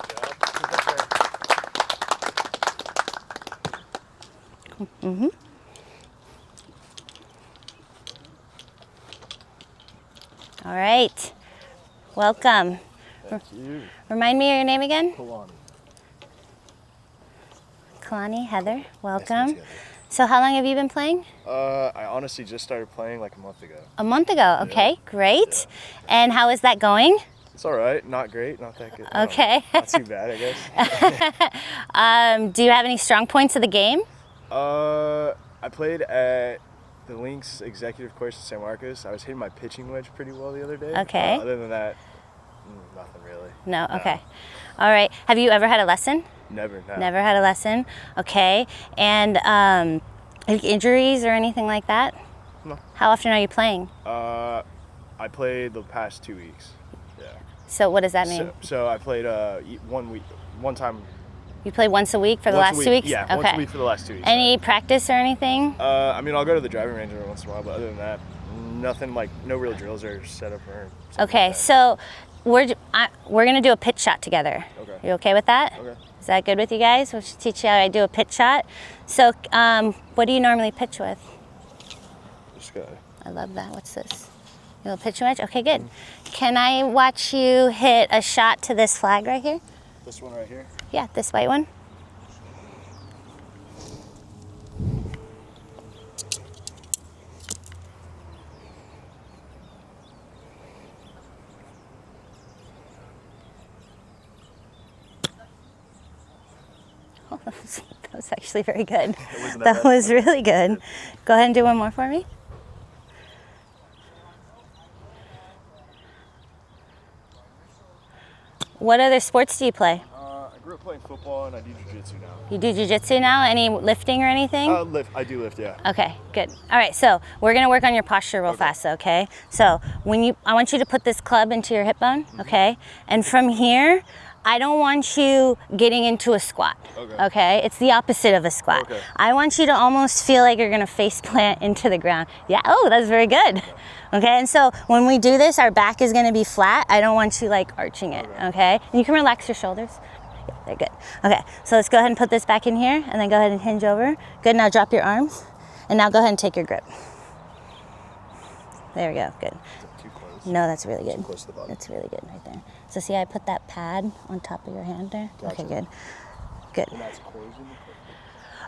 Mm-hmm. All right. Welcome. Thank you. Remind me of your name again? Kalani. Kalani, Heather. Nice to Welcome. meet you. So how long have you been playing? I honestly just started playing like a month ago. A month ago. Okay, great. And how is that going? It's all right. Not great. Not that good. I don't Okay. know. Not too bad, I guess. Do you have any strong points of the game? I played at the Lynx Executive Course in San Marcos. I was hitting my pitching wedge pretty well the other day. Okay. Other than that, nothing really. No. Okay. All right. Have you ever had a lesson? Never. No. Never had a lesson. Okay. And any injuries or anything like that? No. How often are you playing? I played the past 2 weeks. Yeah. So what does that mean? So I played 1 week, one time. You play once a week for the Once a last week, 2 weeks? yeah, Okay. once a week for the last 2 weeks. Any practice or anything? I mean, I'll go to the driving range every once in a while, but other than that, nothing like, no real drills are set up or something Okay, like that. so we're gonna do a pitch shot together. Okay. You okay with that? Okay. Is that good with you guys? We'll teach you how to do a pitch shot. So, what do you normally pitch with? Just go. I love that. What's this? You will pitch wedge? Okay, good. Can I watch you hit a shot to this flag right here? This one right here. Yeah, this white one. Oh, that was actually very good. wasn't That that bad. was really good. Go ahead and do one more for me. What other sports do you play? I grew up playing football and I do jiu-jitsu now. You do jiu-jitsu now? Any lifting or anything? I do lift, yeah. Okay, good. All right, so we're gonna work on your posture real fast, okay? So I want you to put this club into your hip bone, okay? And from here, I don't want you getting into a squat, okay? It's the opposite of a squat. Okay. I want you to almost feel like you're gonna face plant into the ground. Yeah, oh, that's very good. Okay, and so when we do this, our back is gonna be flat. I don't want you like arching it, okay? And you can relax your shoulders. Yeah, they're good. Okay, so let's go ahead and put this back in here and then go ahead and hinge over. Good, now drop your arms. And now go ahead and take your grip. There we go, good. Too close. No, that's really good. Too close to the bottom. That's really good right there. So see, I put that pad on top of your hand there? Gotcha. Okay, good. Good. And that's closing?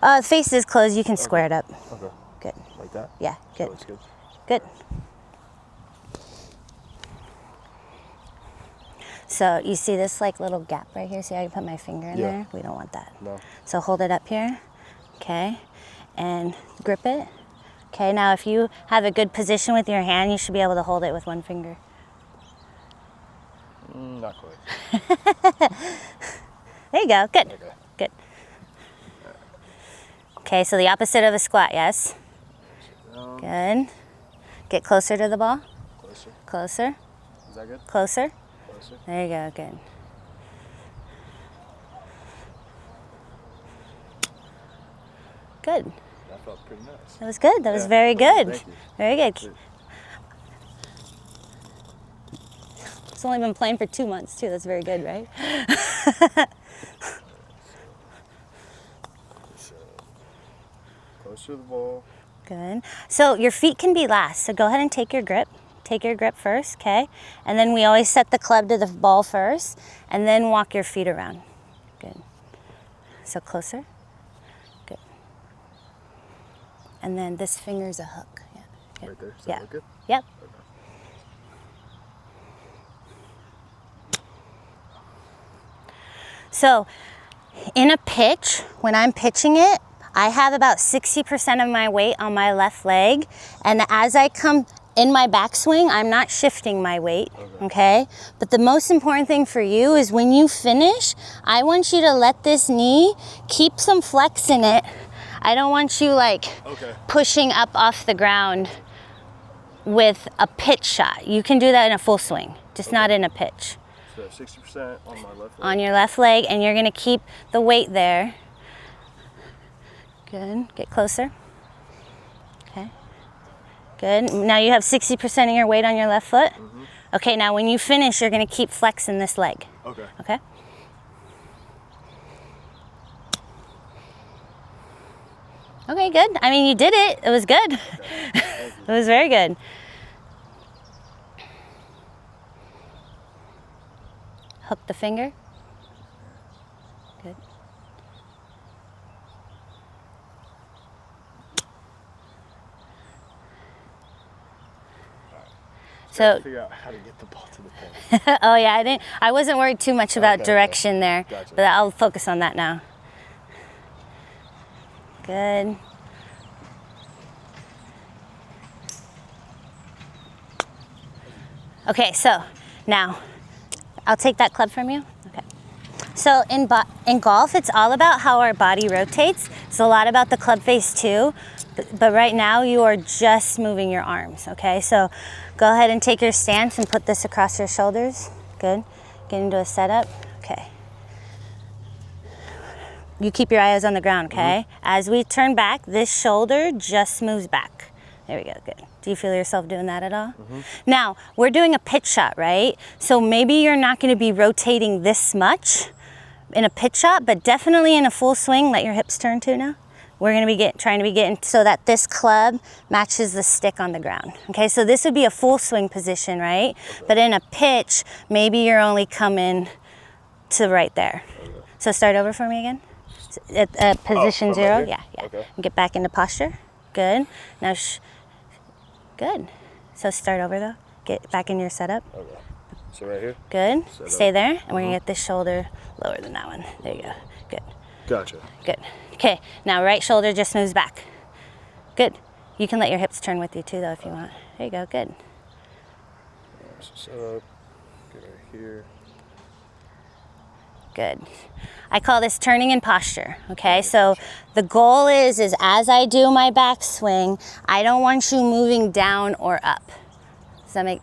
The face is closed, you can square it up. Okay. Good. Like that? Yeah, good. That looks good. Good. So you see this like little gap right here? See how I can put my finger in Yeah. there? We don't want that. No. So hold it up here, okay? And grip it. Okay, now if you have a good position with your hand, you should be able to hold it with one finger. Not quite. There you go, good, Okay. good. Okay, so the opposite of a squat, yes? Good. Get closer to the ball. Closer. Closer, Is that good? closer. Closer. There you go, good. Good. That felt pretty nice. That was good. That was Yeah. very good. Thank you. Very good. Good. It's only been playing for 2 months too. That's very good, right? So, close to the ball. Good. So your feet can be last. So go ahead and take your grip. Take your grip first, okay? And then we always set the club to the ball first, and then walk your feet around. Good. So closer. Good. And then this finger's a hook. Yeah. Good. Right there. Does Yeah. that look good? Yep. So in a pitch, when I'm pitching it, I have about 60% of my weight on my left leg. And as I come in my backswing, I'm not shifting my weight, okay? But the most important thing for you is when you finish, I want you to let this knee keep some flex in it. I don't want you like pushing up off the ground with a pitch shot. You can do that in a full swing, just not in a pitch. So 60% on my left leg. On your left leg, and you're gonna keep the weight there. Good, get closer. Okay, good. Now you have 60% of your weight on your left foot. Okay, now when you finish, you're gonna keep flexing this leg. Okay. Okay? Okay, good. I mean, you did it. It was good. It was very good. hook the finger. Good. So Figure out how to get the ball to the pin. oh yeah, I wasn't worried too much about Okay, direction there, Gotcha. but I'll focus on that now. Good. Okay, so now I'll take that club from you. Okay. So in golf, it's all about how our body rotates. It's a lot about the club face too, but right now you are just moving your arms, okay? So go ahead and take your stance and put this across your shoulders. Good. Get into a setup. Okay. You keep your eyes on the ground, okay? As we turn back, this shoulder just moves back. There we go, good. Do you feel yourself doing that at all? Now, we're doing a pitch shot, right? So maybe you're not gonna be rotating this much in a pitch shot, but definitely in a full swing, let your hips turn too now. We're gonna be trying to be getting so that this club matches the stick on the ground. Okay, so this would be a full swing position, right? But in a pitch, maybe you're only coming to right there. So start over for me again. At position from 0, right yeah. here? Okay. And get back into posture. Good. Now, good. So start over though. Get back in your setup. Okay. So right here? Good. Set Stay up. there, and we're gonna get this shoulder lower than that one. There you go. Good. Gotcha. Good. Okay. Now right shoulder just moves back. Good. You can let your hips turn with you too, though, if you want. There you go. Good. So set up. Get right here. Good. I call this turning in posture, okay? So the goal is as I do my backswing, I don't want you moving down or up. Does that make,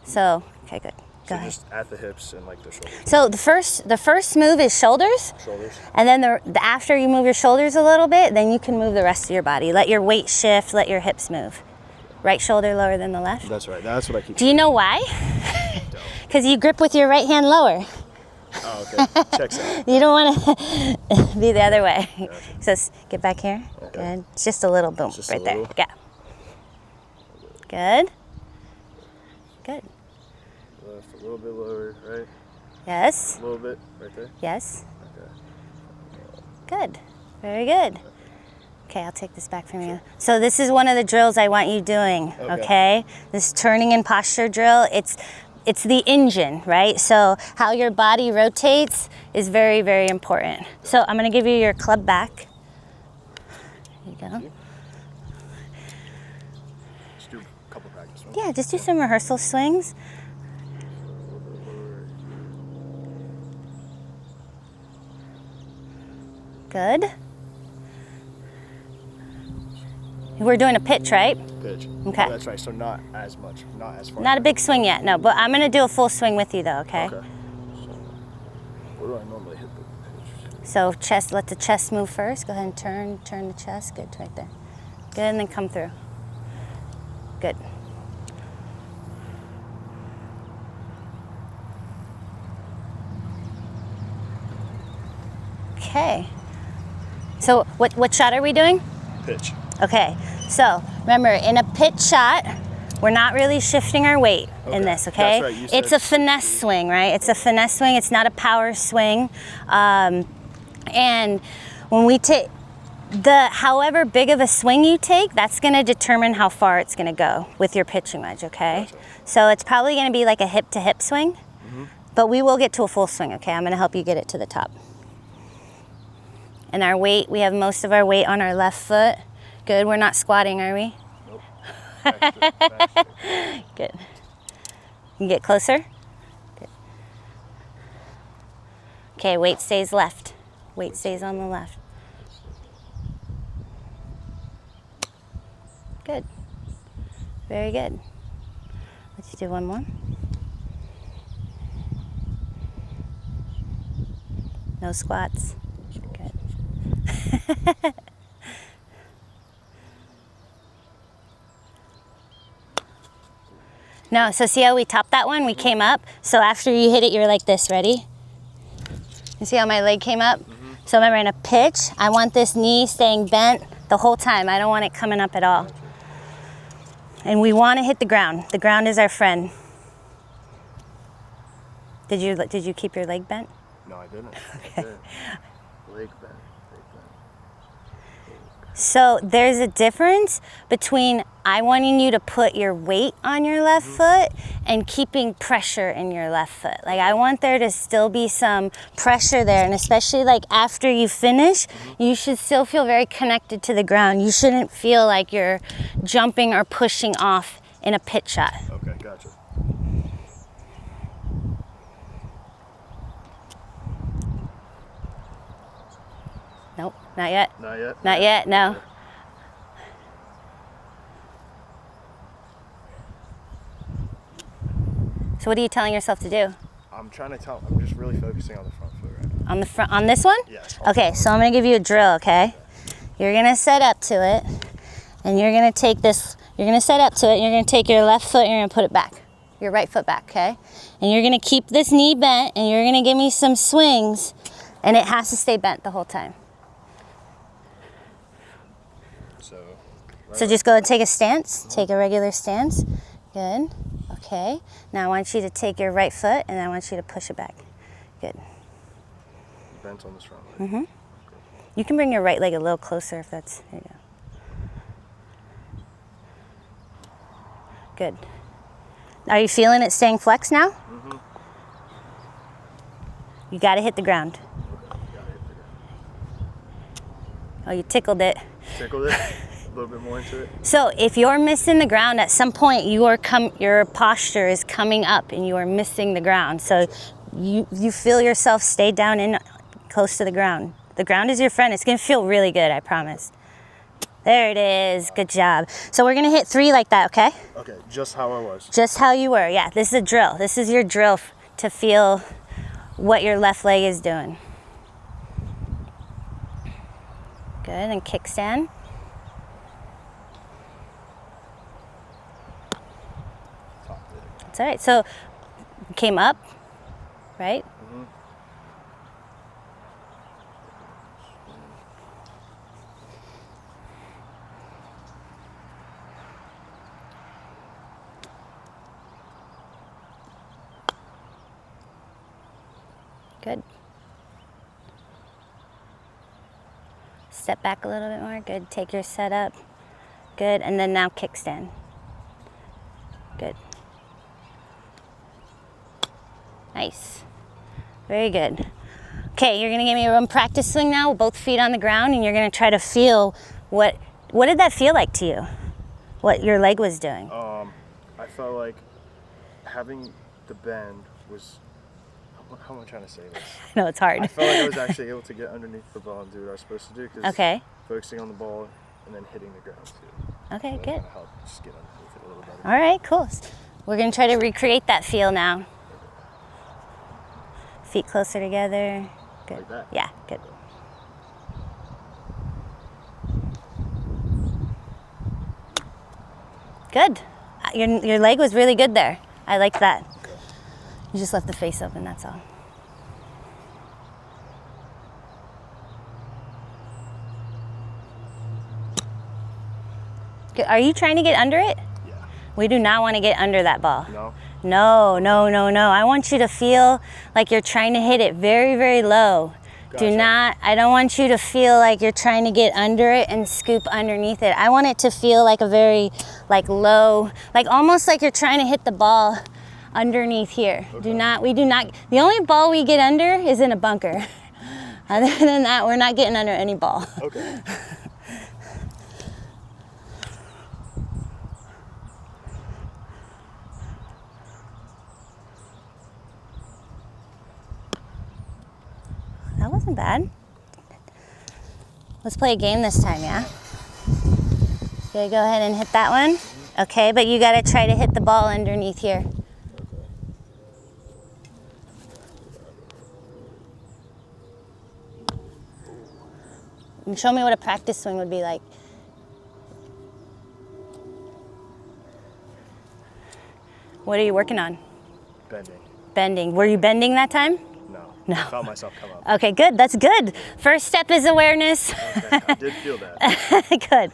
so, okay, good. Go So ahead. just at the hips and like the shoulders. So the first move is shoulders, Shoulders. and then after you move your shoulders a little bit, then you can move the rest of your body. Let your weight shift, let your hips move. Right shoulder lower than the left. That's right. That's what I keep Do you know why? Because you grip with your right hand lower. Oh, okay. Checks out. You don't want to be the other way. Gotcha. So get back here. Okay. Good. It's just a little boom Just a right there. little? Yeah. Good. Good. Left a little bit lower, right? Yes. A little bit right there. Yes. Okay. Good. Very good. Okay, I'll take this back from you. So this is one of the drills I want you doing, okay? This turning in posture drill, it's the engine, right? So how your body rotates is very, very important. So I'm gonna give you your club back. There you go. Just do a couple practice swings. Yeah, just do some rehearsal swings. Good. We're doing a pitch, right? Pitch. Okay. Oh, that's right. So not as much, not as far. Not a big swing yet, no, but I'm gonna do a full swing with you though, okay? Okay. So where do I normally hit the pitch? So chest, let the chest move first. Go ahead and turn the chest. Good, right there. Good, and then come through. Good. Okay. So what shot are we doing? Pitch. Okay, so remember, in a pitch shot, we're not really shifting our weight in Okay, this, okay? that's right, you It's said a finesse swing, right? It's a finesse swing, it's not a power swing. And when we take, however big of a swing you take, that's gonna determine how far it's gonna go with your pitching wedge, okay? Gotcha. So it's probably gonna be like a hip to hip swing, but we will get to a full swing, okay? I'm gonna help you get it to the top. And our weight, we have most of our weight on our left foot. Good, we're not squatting, are we? Nope. Extra. Good. You can get closer? Good. Okay, weight stays left. Weight stays on the left. Good. Very good. Let's do one more. No squats. Good. No, so see how we topped that one? We came up. So after you hit it, you're like this, ready? You see how my leg came up? So remember, in a pitch, I want this knee staying bent the whole time. I don't want it coming up at all. And we want to hit the ground. The ground is our friend. Did you keep your leg bent? No, I didn't. Okay. Leg bent. So there's a difference between I wanting you to put your weight on your left foot and keeping pressure in your left foot. Like I want there to still be some pressure there, and especially like after you finish, you should still feel very connected to the ground. You shouldn't feel like you're jumping or pushing off in a pitch shot. Okay, gotcha. Nope, not yet. Not yet? Not yet, no. So what are you telling yourself to do? I'm just really focusing on the front foot right now. On the front, on this one? Yes. Okay, so I'm gonna give you a drill, okay? You're gonna set up to it, and you're gonna take this, you're gonna set up to it, and you're gonna take your left foot and you're gonna put it back. Your right foot back, okay? And you're gonna keep this knee bent, and you're gonna give me some swings, and it has to stay bent the whole time. So just go and take a stance, take a regular stance. Good, okay. Now I want you to take your right foot and I want you to push it back. Good. Bent on this front leg. You can bring your right leg a little closer if that's, there you go. Good. Are you feeling it staying flexed now? You gotta hit the ground. Oh, you tickled it. Tickled it. A little bit more into it. So if you're missing the ground at some point, your posture is coming up and you are missing the ground. So you feel yourself stay down in close to the ground. The ground is your friend. It's gonna feel really good, I promise. There it is, good job. So we're gonna hit 3 like that, okay? Okay, just how I was. Just how you were, yeah. This is a drill. This is your drill to feel what your left leg is doing. Good, and kickstand. That's all right. So came up, right? Good. Step back a little bit more. Good. Take your set up. Good. And then now kickstand. Good. Nice. Very good. Okay, you're gonna give me one practice swing now with both feet on the ground, and you're gonna try to feel what did that feel like to you? What your leg was doing? I felt like having the bend was, how am I trying to say this? No, it's hard. I felt like I was actually able to get underneath the ball and do what I was supposed to do. 'Cause Okay. focusing on the ball and then hitting the ground too. Okay, So good. that helped just get underneath it a little better. All right, cool. We're gonna try to recreate that feel now. Feet closer together. Good. Like that? Yeah, good. Good. Your leg was really good there. I liked that. Okay. You just left the face open, that's all. Good. Are you trying to get under it? Yeah. We do not want to get under that ball. No? No, no, no, no. I want you to feel like you're trying to hit it very, very low. Gotcha. I don't want you to feel like you're trying to get under it and scoop underneath it. I want it to feel like a very low, like almost like you're trying to hit the ball underneath here. Okay. We do not, the only ball we get under is in a bunker. Other than that, we're not getting under any ball. Okay. That wasn't bad. Let's play a game this time, yeah? Okay, go ahead and hit that one. Okay, but you gotta try to hit the ball underneath here. And show me what a practice swing would be like. What are you working on? Bending. Bending. Were you bending that time? No. No. I felt myself come up. Okay, good. That's good. First step is awareness. Okay, I did feel that. Good.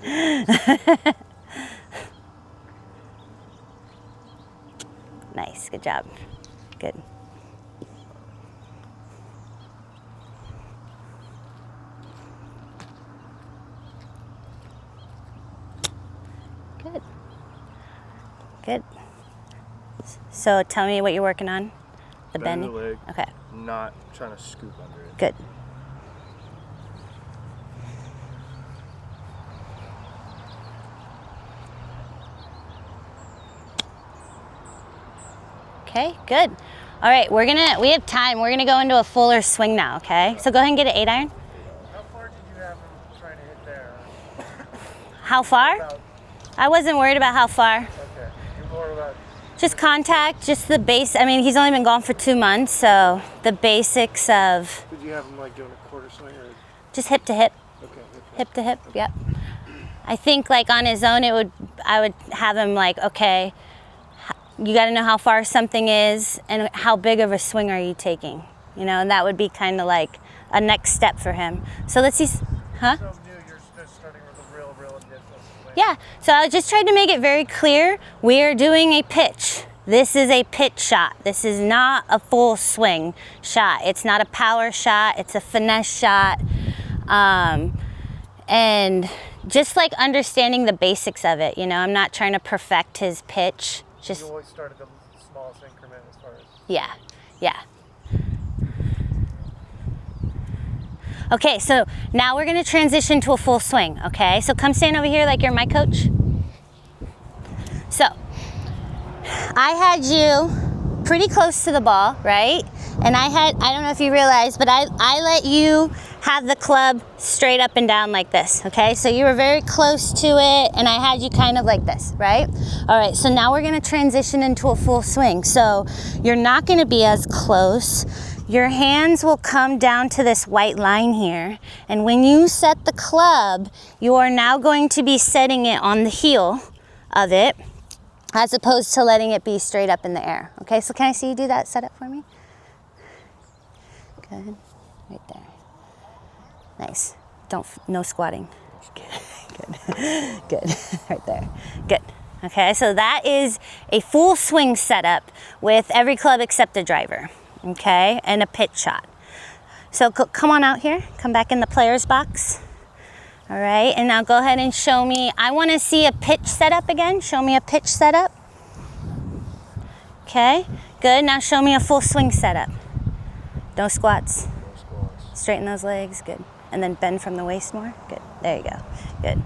Nice. Good job. Good. Good. So tell me what you're working on. The Bend bending? the leg. Okay, Not trying to scoop under it. good. Okay, good. All right, we have time. We're gonna go into a fuller swing now, okay? So go ahead and get an 8 iron. How far did you have him trying to hit there? How far? About, I wasn't worried about how far. okay, you're more about Just contact, just the base. I mean, he's only been gone for 2 months, so the basics of did you have him like doing a quarter swing or just hip to hip, okay? hip to hip, yep. I think like on his own, I would have him like, okay, you gotta know how far something is and how big of a swing are you taking, you know, and that would be kind of like a next step for him. So let's see, huh? So new, you're just starting with a real initial swing. Yeah, so I just tried to make it very clear, we are doing a pitch. This is a pitch shot. This is not a full swing shot. It's not a power shot, it's a finesse shot. And just like understanding the basics of it, you know, I'm not trying to perfect his pitch. Just, You always start at the smallest increment as far as. yeah, yeah. Okay, so now we're gonna transition to a full swing, okay? So come stand over here like you're my coach. So, I had you pretty close to the ball, right? And I don't know if you realized, but I let you have the club straight up and down like this, okay? So you were very close to it, and I had you kind of like this, right? All right, so now we're gonna transition into a full swing. So you're not gonna be as close. Your hands will come down to this white line here, and when you set the club, you are now going to be setting it on the heel of it, as opposed to letting it be straight up in the air. Okay, so can I see you do that setup for me? Good, right there. Nice. No squatting. Good, good, right there. Good. Okay, so that is a full swing setup with every club except the driver, okay, and a pitch shot. So come on out here, come back in the player's box. All right, and now go ahead and show me, I wanna see a pitch setup again. Show me a pitch setup. Okay, good, now show me a full swing setup. No squats. Straighten those legs, good. And then bend from the waist more, good. There you go, good.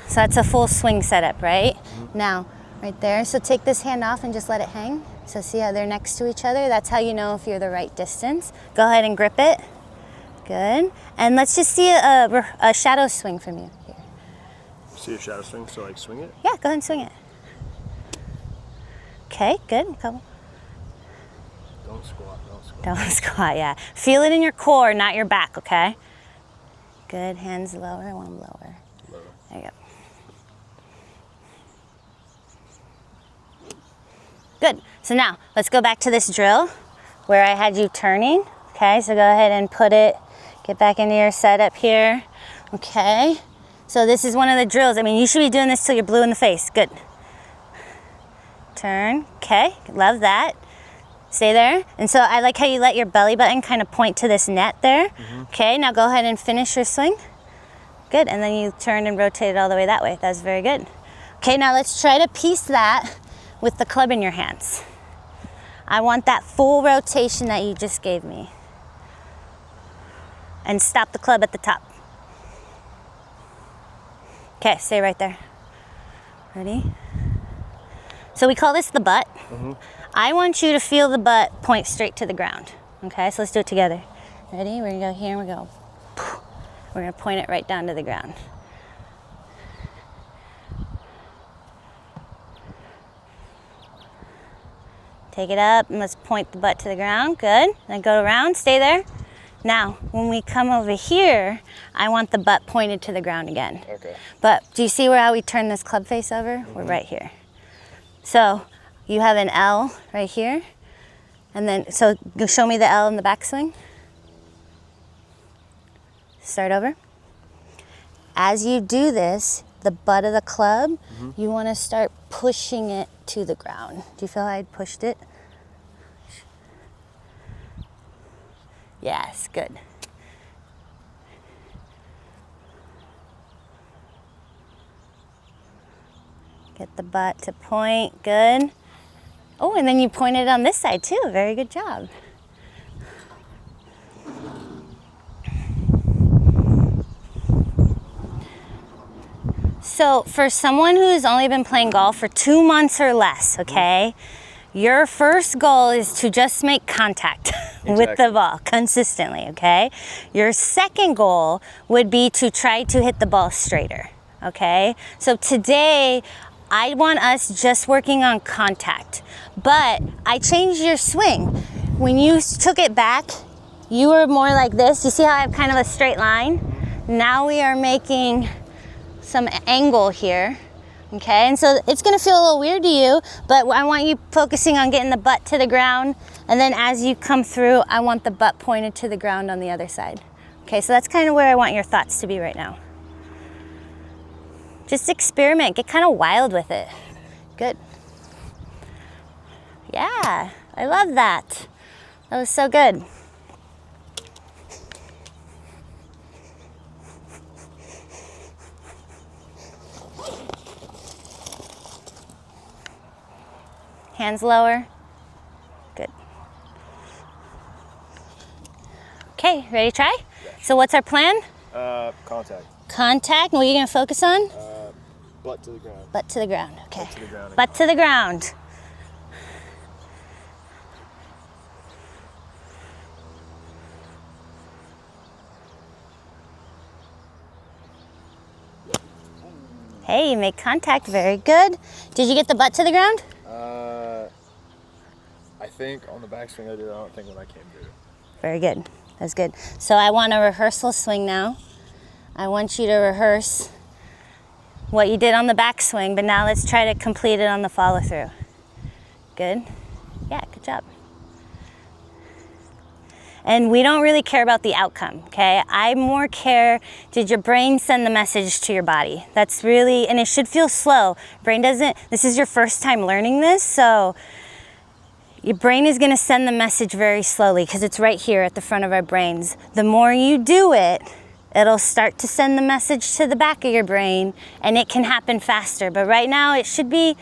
So that's a full swing setup, right? Now, right there, so take this hand off and just let it hang. So see how they're next to each other? That's how you know if you're the right distance. Go ahead and grip it, good. And let's just see a shadow swing from you here. See a shadow swing, so like swing it? Yeah, go ahead and swing it. Okay, good, couple. Don't squat, don't squat. Don't squat, yeah. Feel it in your core, not your back, okay? Good, hands lower, I want them lower. Lower. There you go. Good, so now let's go back to this drill where I had you turning. Okay, so go ahead and put it, get back into your setup here. Okay, so this is one of the drills. I mean, you should be doing this till you're blue in the face. Good. Turn, okay, love that. Stay there. And so I like how you let your belly button kind of point to this net there. Okay, now go ahead and finish your swing. Good, and then you turn and rotate it all the way that way. That's very good. Okay, now let's try to piece that with the club in your hands. I want that full rotation that you just gave me. And stop the club at the top. Okay, stay right there. Ready? So we call this the butt. I want you to feel the butt point straight to the ground. Okay, so let's do it together. Ready? We're gonna go here and we go. We're gonna point it right down to the ground. Take it up and let's point the butt to the ground. Good. Then go around, stay there. Now, when we come over here, I want the butt pointed to the ground again. Okay. But do you see how we turn this club face over? We're right here. So you have an L right here. And then, so go show me the L in the backswing. Start over. As you do this, the butt of the club, you want to start pushing it to the ground. Do you feel I pushed it? Yes, good. Get the butt to point, good. Oh, and then you pointed on this side too, very good job. So for someone who's only been playing golf for 2 months or less, okay, your first goal is to just make contact with the ball consistently, okay? Your second goal would be to try to hit the ball straighter, okay? So today, I want us just working on contact, but I changed your swing. When you took it back, you were more like this. You see how I have kind of a straight line? Now we are making some angle here, okay? And so it's gonna feel a little weird to you, but I want you focusing on getting the butt to the ground, and then as you come through, I want the butt pointed to the ground on the other side. Okay, so that's kind of where I want your thoughts to be right now. Just experiment, get kind of wild with it. Good. Yeah, I love that. That was so good. Hands lower. Good. Okay, ready to try? So what's our plan? Contact. Contact, what are you gonna focus on? Butt to the ground. Butt to the ground, okay. Butt to the ground. Butt to the ground. Hey, you make contact, very good. Did you get the butt to the ground? I think on the backswing I did. I don't think when I came to it. Very good, that's good. So I want a rehearsal swing now. I want you to rehearse what you did on the backswing, but now let's try to complete it on the follow through. Good, yeah, good job. And we don't really care about the outcome, okay? I more care, did your brain send the message to your body? That's really, and it should feel slow. Brain doesn't, this is your first time learning this, so your brain is gonna send the message very slowly because it's right here at the front of our brains. The more you do it, it'll start to send the message to the back of your brain and it can happen faster. But right now it should be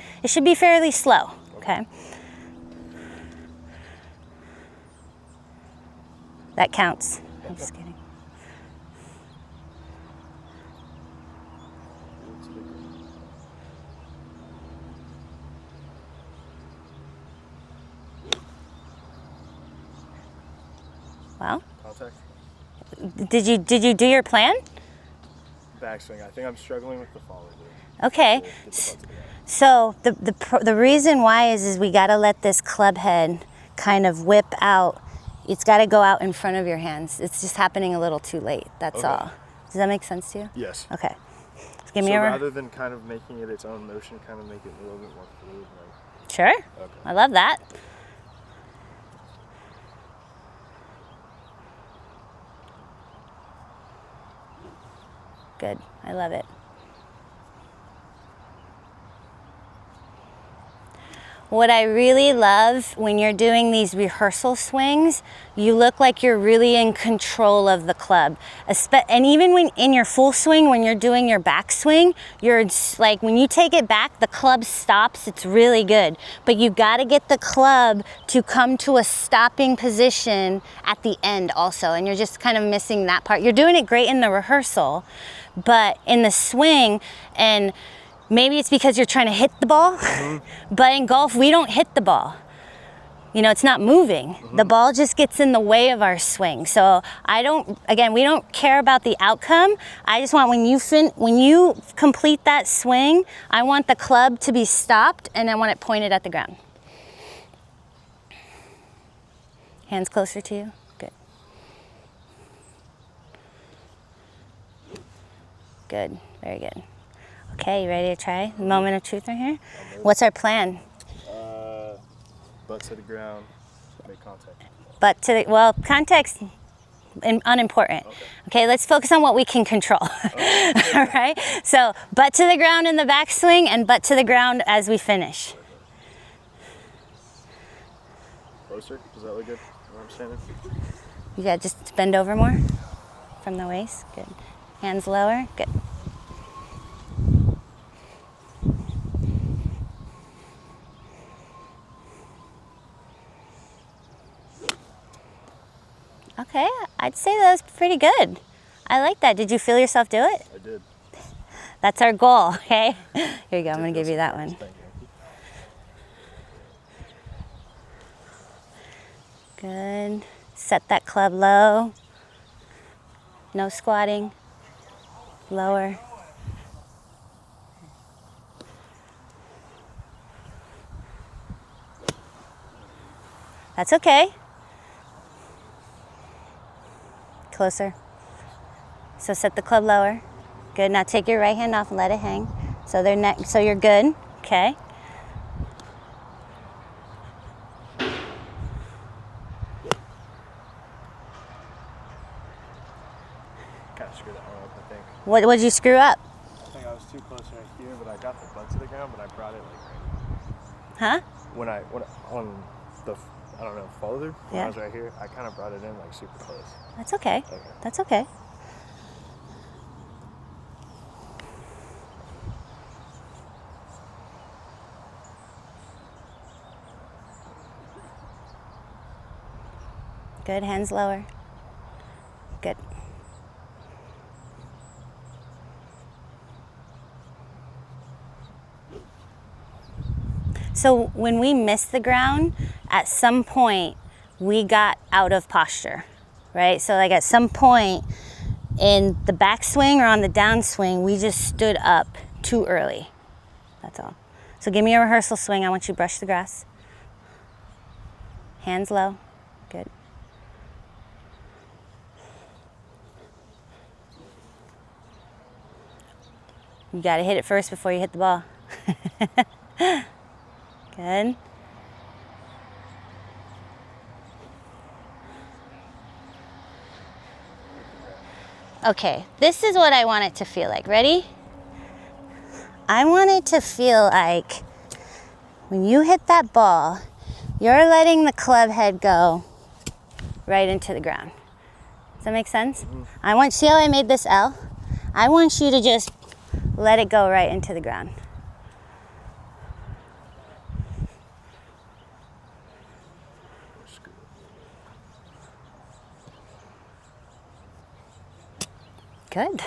fairly slow, okay? That counts. I'm just kidding. Wow. Contact. Did you do your plan? Backswing. I think I'm struggling with the follow through. Okay. So the reason why is we got to let this club head kind of whip out. It's got to go out in front of your hands. It's just happening a little too late. That's all. Does that make sense to you? Yes. Okay. Just give me So a rather than kind of making it its own motion, kind of make it a little bit more fluid. Like, Sure. okay. I love that. Good. I love it. What I really love when you're doing these rehearsal swings, you look like you're really in control of the club. And even when in your full swing, when you're doing your backswing, you're like, when you take it back, the club stops, it's really good. But you gotta get the club to come to a stopping position at the end also, and you're just kind of missing that part. You're doing it great in the rehearsal, but in the swing, and maybe it's because you're trying to hit the ball, but in golf, we don't hit the ball. You know, it's not moving. The ball just gets in the way of our swing. So we don't care about the outcome. I just want when you complete that swing, I want the club to be stopped and I want it pointed at the ground. Hands closer to you, good. Good, very good. Okay, you ready to try? Moment of truth right here. What's our plan? butt to the ground, make contact. Butt to the, well, contact's unimportant. Okay, let's focus on what we can control. All right, so butt to the ground in the backswing and butt to the ground as we finish. Closer, does that look good where I'm standing? You got just bend over more from the waist, good. Hands lower, good. Okay, I'd say that was pretty good. I like that. Did you feel yourself do it? I did. That's our goal, okay? Here you go, I'm gonna give you that one. Thank you. Good. Set that club low. No squatting. Lower. That's okay. Closer. So set the club lower. Good. Now take your right hand off and let it hang. So so you're good. Okay. Kind of screwed that one up, I think. What'd you screw up? I think I was too close right here, but I got the butt to the ground, but I brought it like right. Huh? When on the, I don't know, follow through, when Yeah. I was right here, I kind of brought it in like super close. That's okay. Okay. That's okay. Good. Hands lower. Good. So when we missed the ground, at some point we got out of posture, right? So like at some point in the backswing or on the downswing, we just stood up too early. That's all. So give me a rehearsal swing. I want you to brush the grass. Hands low. Good. You gotta hit it first before you hit the ball. Good. Okay, this is what I want it to feel like. Ready? I want it to feel like when you hit that ball, you're letting the club head go right into the ground. Does that make sense? Mm-hmm. See how I made this L? I want you to just let it go right into the ground. Good.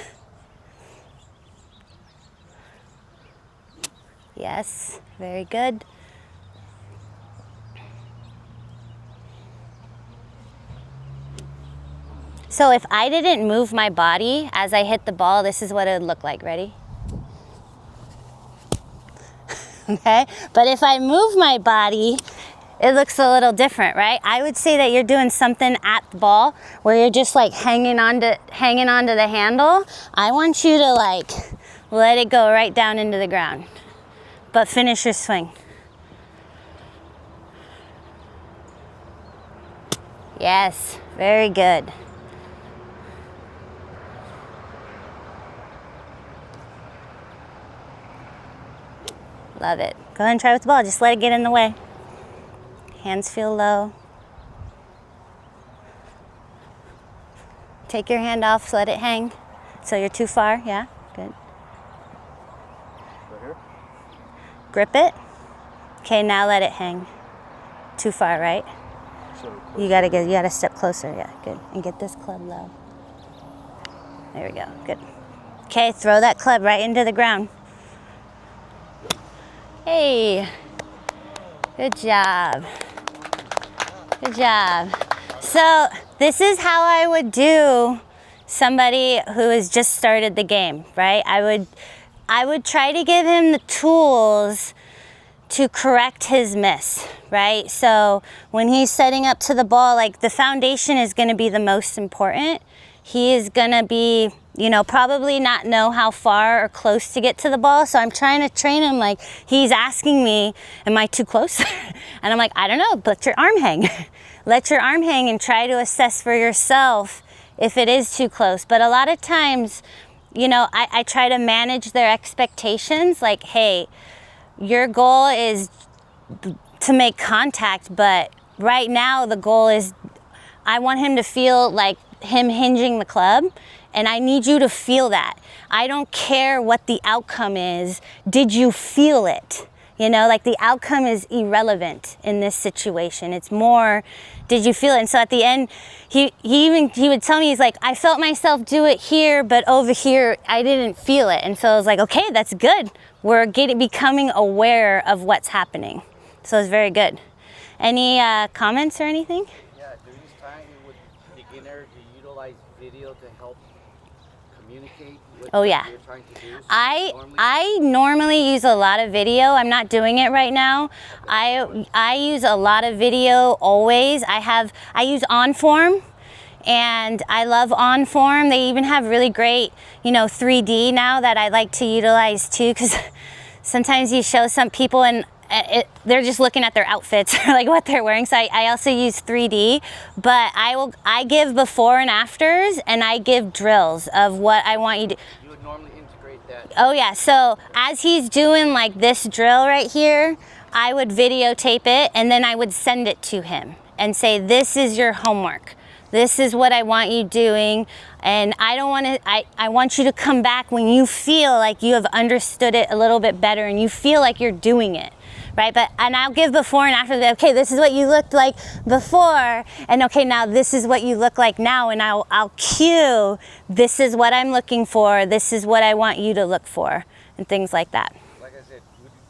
Yes, very good. So if I didn't move my body as I hit the ball, this is what it would look like. Ready? Okay, but if I move my body, it looks a little different, right? I would say that you're doing something at the ball where you're just like hanging onto the handle. I want you to like let it go right down into the ground, but finish your swing. Yes, very good. Love it. Go ahead and try with the ball. Just let it get in the way. Hands feel low. Take your hand off, let it hang. So you're too far, yeah, good. Right here? Grip it. Okay, now let it hang. Too far, right? So You gotta step closer, yeah, good. And get this club low. There we go, good. Okay, throw that club right into the ground. Hey, good job. Good job. So this is how I would do somebody who has just started the game, right? I would try to give him the tools to correct his miss, right? So when he's setting up to the ball, like the foundation is gonna be the most important. He is gonna be, probably not know how far or close to get to the ball. So I'm trying to train him, like he's asking me, am I too close? And I'm like, I don't know, let your arm hang. Let your arm hang and try to assess for yourself if it is too close. But a lot of times, I try to manage their expectations. Like, hey, your goal is to make contact, but right now the goal is I want him to feel like him hinging the club, and I need you to feel that. I don't care what the outcome is. Did you feel it? You know, like the outcome is irrelevant in this situation. It's more, did you feel it? And so at the end, he would tell me, he's like, I felt myself do it here, but over here, I didn't feel it. And so I was like, okay, that's good. We're becoming aware of what's happening. So it's very good. Any comments or anything? Yeah, during this time with beginner, do you utilize video to help communicate with Oh, what yeah. you're trying to do? So I normally use a lot of video. I'm not doing it right now. I use a lot of video always. I use OnForm, and I love OnForm. They even have really great, 3D now that I like to utilize too, because sometimes you show some people and they're just looking at their outfits or like what they're wearing. So I also use 3D, but I give before and afters, and I give drills of what I want you to. you would normally integrate that. Oh yeah, so as he's doing like this drill right here, I would videotape it, and then I would send it to him and say, this is your homework. This is what I want you doing, and I want you to come back when you feel like you have understood it a little bit better and you feel like you're doing it. Right, and I'll give before and after. Okay, this is what you looked like before, and okay, now this is what you look like now, and I'll cue, this is what I'm looking for, this is what I want you to look for, and things like that. Like I said,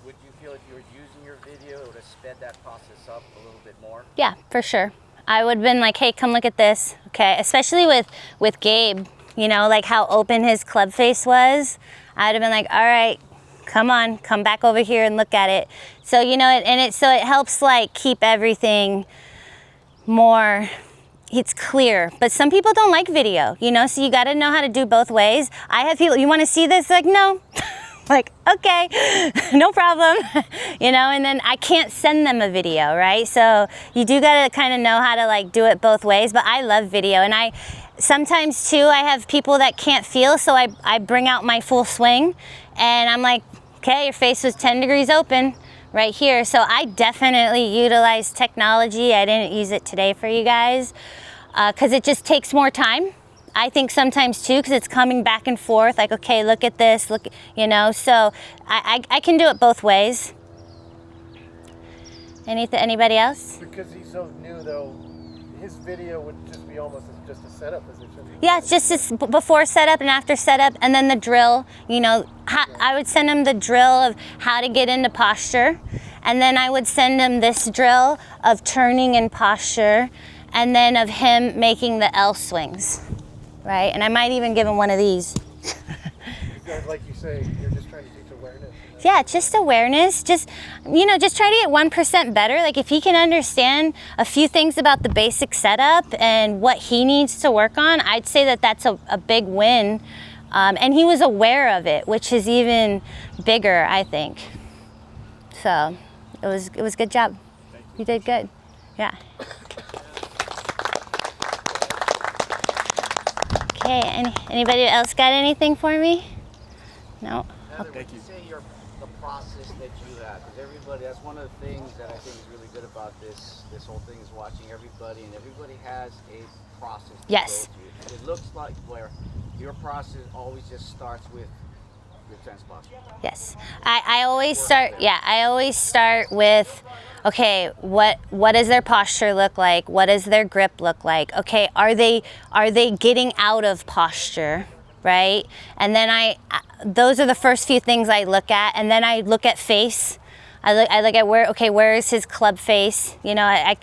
would you feel if you were using your video, it would have sped that process up a little bit more? Yeah, for sure. I would have been like, hey, come look at this. Okay, especially with Gabe, like how open his club face was. I'd have been like, all right, come on, come back over here and look at it. So, so it helps like keep everything more, it's clear. But some people don't like video, so you got to know how to do both ways. I have people, you want to see this? Like, no. Like, okay, no problem, and then I can't send them a video, right? So you do got to kind of know how to like do it both ways, but I love video. And sometimes too, I have people that can't feel, so I bring out my full swing, and I'm like, okay, your face was 10 degrees open right here. So I definitely utilize technology. I didn't use it today for you guys because it just takes more time. I think sometimes too, because it's coming back and forth, like, okay, look at this, look, so I can do it both ways. Anybody else? Because he's so new, though, his video would just be almost just a setup position. Yeah, it's just this before setup and after setup, and then the drill, I would send him the drill of how to get into posture, and then I would send him this drill of turning in posture, and then of him making the L swings. Right, and I might even give him one of these. Because, like you say, you're just trying to teach awareness. Yeah, just awareness. Just try to get 1% better. Like if he can understand a few things about the basic setup and what he needs to work on, I'd say that that's a big win. And he was aware of it, which is even bigger, I think. So it was a good job. You did good. Yeah. Okay, anybody else got anything for me? No? Heather, would you say the process that you have? Because everybody, that's one of the things that I think is really good about this whole thing is watching everybody, and everybody has a process to Yes. go through. And it looks like where your process always just starts with your tense posture. Yes. I always start with, okay, what does their posture look like? What does their grip look like? Okay, are they getting out of posture, right? And then those are the first few things I look at, and then I look at face. I look at where is his club face? I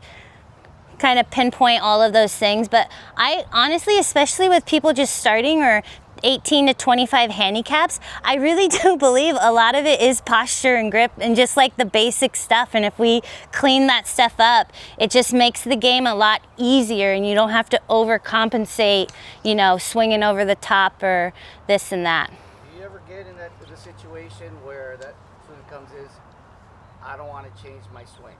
kind of pinpoint all of those things, but I honestly, especially with people just starting or 18 to 25 handicaps, I really do believe a lot of it is posture and grip and just like the basic stuff. And if we clean that stuff up, it just makes the game a lot easier, and you don't have to overcompensate, swinging over the top or this and that. Do you ever get in the situation where that swing comes is, I don't want to change my swing,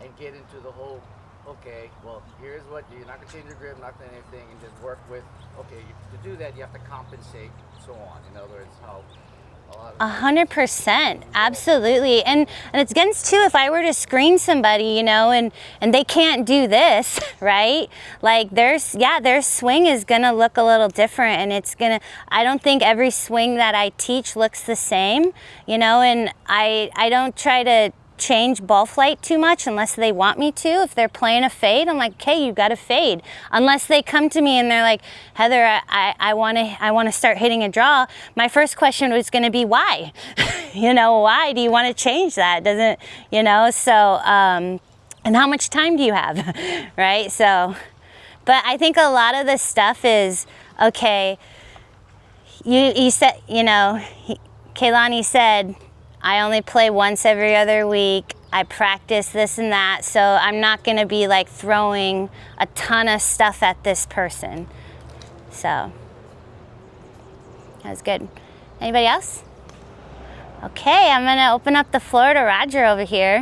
and get into the whole, okay, well, here's what, you're not going to change your grip, not going to anything, and just work with, okay, to do that, you have to compensate, so on. In other words, how 100%, absolutely. And it's against too, if I were to screen somebody, you know, and they can't do this, right? Like their swing is gonna look a little different, and I don't think every swing that I teach looks the same, you know, and I don't try to change ball flight too much unless they want me to. If they're playing a fade, I'm like, okay, you got to fade. Unless they come to me and they're like, Heather, I want to start hitting a draw. My first question was going to be why? You know, why do you want to change that? Doesn't, you know, so, and how much time do you have? Right? So, but I think a lot of the stuff is, okay, you said, you know, Kaylani said, I only play once every other week. I practice this and that, so I'm not gonna be like throwing a ton of stuff at this person. So, that was good. Anybody else? Okay, I'm gonna open up the floor to Roger over here.